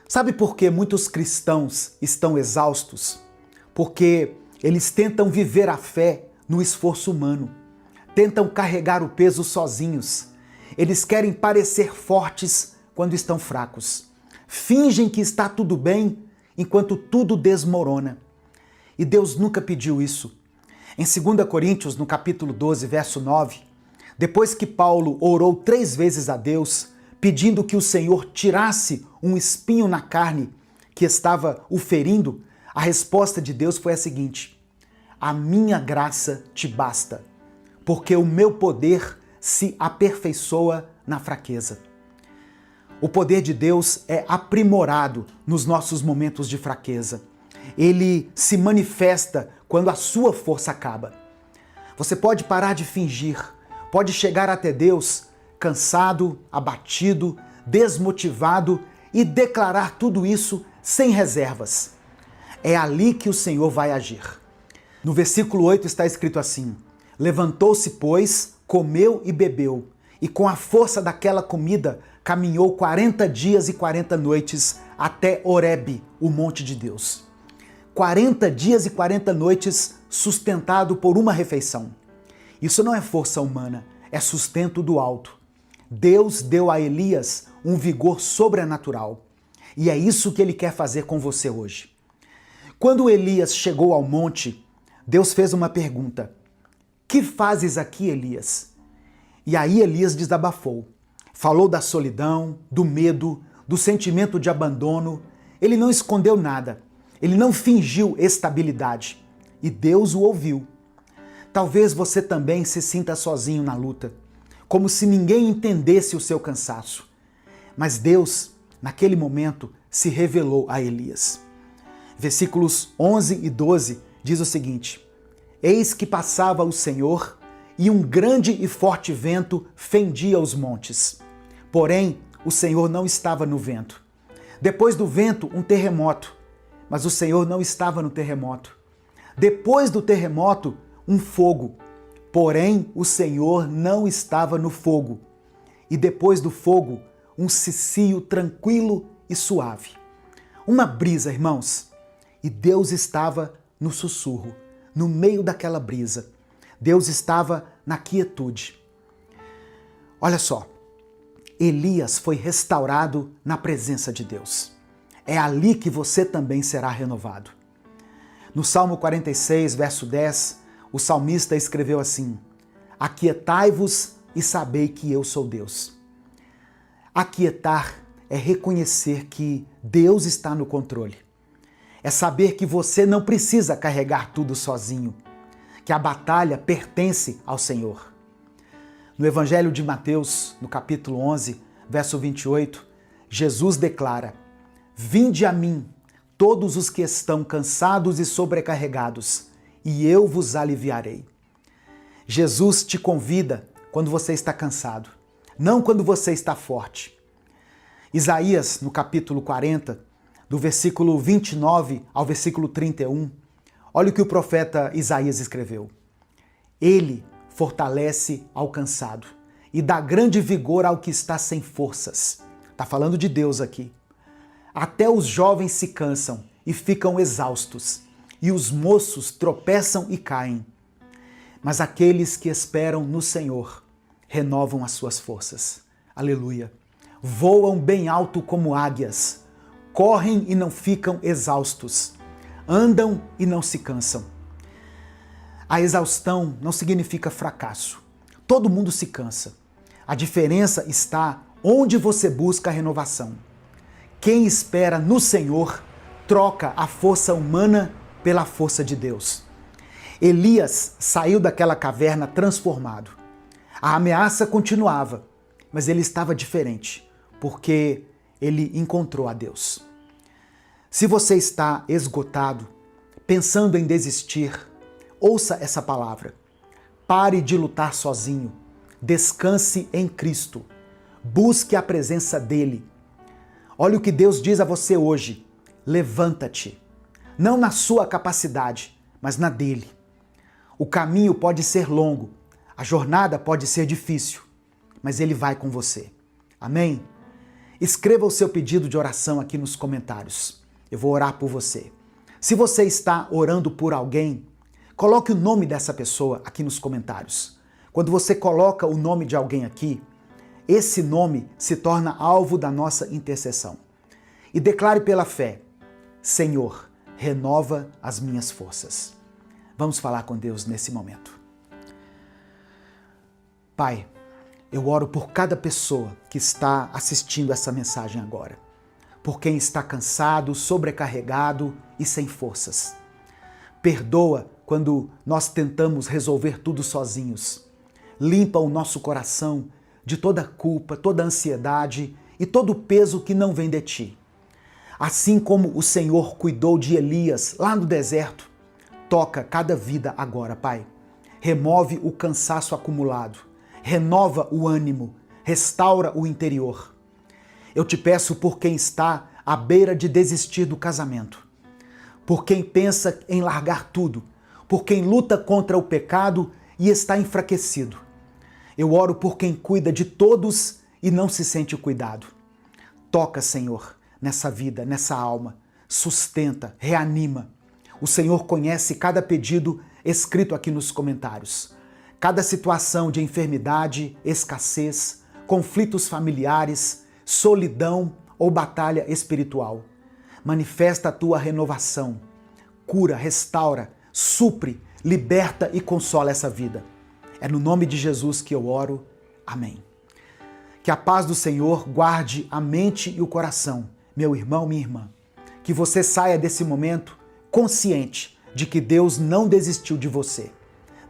Sabe por que muitos cristãos estão exaustos? Porque eles tentam viver a fé no esforço humano, tentam carregar o peso sozinhos. Eles querem parecer fortes quando estão fracos. Fingem que está tudo bem enquanto tudo desmorona. E Deus nunca pediu isso. Em 2 Coríntios, no capítulo 12, verso 9, depois que Paulo orou 3 vezes a Deus, pedindo que o Senhor tirasse um espinho na carne que estava o ferindo, a resposta de Deus foi a seguinte: a minha graça te basta, porque o meu poder se aperfeiçoa na fraqueza. O poder de Deus é aprimorado nos nossos momentos de fraqueza. Ele se manifesta quando a sua força acaba. Você pode parar de fingir, pode chegar até Deus cansado, abatido, desmotivado e declarar tudo isso sem reservas. É ali que o Senhor vai agir. No versículo 8 está escrito assim: levantou-se, pois, comeu e bebeu, e com a força daquela comida caminhou 40 dias e 40 noites até Horebe, o monte de Deus. 40 dias e 40 noites sustentado por uma refeição. Isso não é força humana, é sustento do alto. Deus deu a Elias um vigor sobrenatural. E é isso que ele quer fazer com você hoje. Quando Elias chegou ao monte, Deus fez uma pergunta: que fazes aqui, Elias? E aí Elias desabafou. Falou da solidão, do medo, do sentimento de abandono. Ele não escondeu nada. Ele não fingiu estabilidade. E Deus o ouviu. Talvez você também se sinta sozinho na luta, como se ninguém entendesse o seu cansaço. Mas Deus, naquele momento, se revelou a Elias. Versículos 11 e 12 diz o seguinte: eis que passava o Senhor, e um grande e forte vento fendia os montes. Porém, o Senhor não estava no vento. Depois do vento, um terremoto. Mas o Senhor não estava no terremoto. Depois do terremoto, um fogo. Porém, o Senhor não estava no fogo. E depois do fogo, um cicio tranquilo e suave. Uma brisa, irmãos. E Deus estava no sussurro, no meio daquela brisa. Deus estava na quietude. Olha só, Elias foi restaurado na presença de Deus. É ali que você também será renovado. No Salmo 46, verso 10, o salmista escreveu assim: aquietai-vos e sabei que eu sou Deus. Aquietar é reconhecer que Deus está no controle. É saber que você não precisa carregar tudo sozinho, que a batalha pertence ao Senhor. No Evangelho de Mateus, no capítulo 11, verso 28, Jesus declara: vinde a mim, todos os que estão cansados e sobrecarregados, e eu vos aliviarei. Jesus te convida quando você está cansado, não quando você está forte. Isaías, no capítulo 40, do versículo 29 ao versículo 31, olha o que o profeta Isaías escreveu: ele fortalece ao cansado e dá grande vigor ao que está sem forças. Está falando de Deus aqui. Até os jovens se cansam e ficam exaustos, e os moços tropeçam e caem. Mas aqueles que esperam no Senhor renovam as suas forças. Aleluia! Voam bem alto como águias, correm e não ficam exaustos, andam e não se cansam. A exaustão não significa fracasso. Todo mundo se cansa. A diferença está onde você busca a renovação. Quem espera no Senhor troca a força humana pela força de Deus. Elias saiu daquela caverna transformado. A ameaça continuava, mas ele estava diferente, porque ele encontrou a Deus. Se você está esgotado, pensando em desistir, ouça essa palavra. Pare de lutar sozinho. Descanse em Cristo. Busque a presença dele. Olha o que Deus diz a você hoje. Levanta-te. Não na sua capacidade, mas na dele. O caminho pode ser longo, A jornada pode ser difícil, mas Ele vai com você. Amém? Escreva o seu pedido de oração aqui nos comentários. Eu vou orar por você. Se você está orando por alguém, coloque o nome dessa pessoa aqui nos comentários. Quando você coloca o nome de alguém aqui, esse nome se torna alvo da nossa intercessão. E declare pela fé: Senhor, renova as minhas forças. Vamos falar com Deus nesse momento. Pai, eu oro por cada pessoa que está assistindo essa mensagem agora. Por quem está cansado, sobrecarregado e sem forças. Perdoa quando nós tentamos resolver tudo sozinhos. Limpa o nosso coração de toda culpa, toda ansiedade e todo peso que não vem de Ti. Assim como o Senhor cuidou de Elias lá no deserto, toca cada vida agora, Pai. Remove o cansaço acumulado, renova o ânimo, restaura o interior. Eu te peço por quem está à beira de desistir do casamento, por quem pensa em largar tudo, por quem luta contra o pecado e está enfraquecido. Eu oro por quem cuida de todos e não se sente cuidado. Toca, Senhor, nessa vida, nessa alma, sustenta, reanima. O Senhor conhece cada pedido escrito aqui nos comentários. Cada situação de enfermidade, escassez, conflitos familiares, solidão ou batalha espiritual. Manifesta a tua renovação. Cura, restaura, supre, liberta e consola essa vida. É no nome de Jesus que eu oro. Amém. Que a paz do Senhor guarde a mente e o coração, meu irmão, minha irmã. Que você saia desse momento consciente de que Deus não desistiu de você.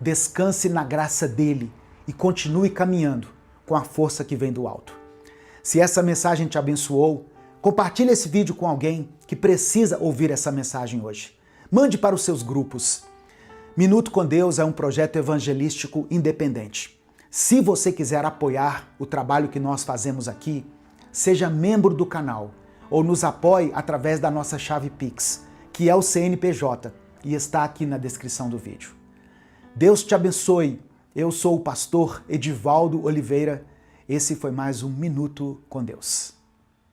Descanse na graça dele e continue caminhando com a força que vem do alto. Se essa mensagem te abençoou, compartilhe esse vídeo com alguém que precisa ouvir essa mensagem hoje. Mande para os seus grupos. Minuto com Deus é um projeto evangelístico independente. Se você quiser apoiar o trabalho que nós fazemos aqui, seja membro do canal ou nos apoie através da nossa chave Pix, que é o CNPJ e está aqui na descrição do vídeo. Deus te abençoe. Eu sou o pastor Edivaldo Oliveira. Esse foi mais um Minuto com Deus.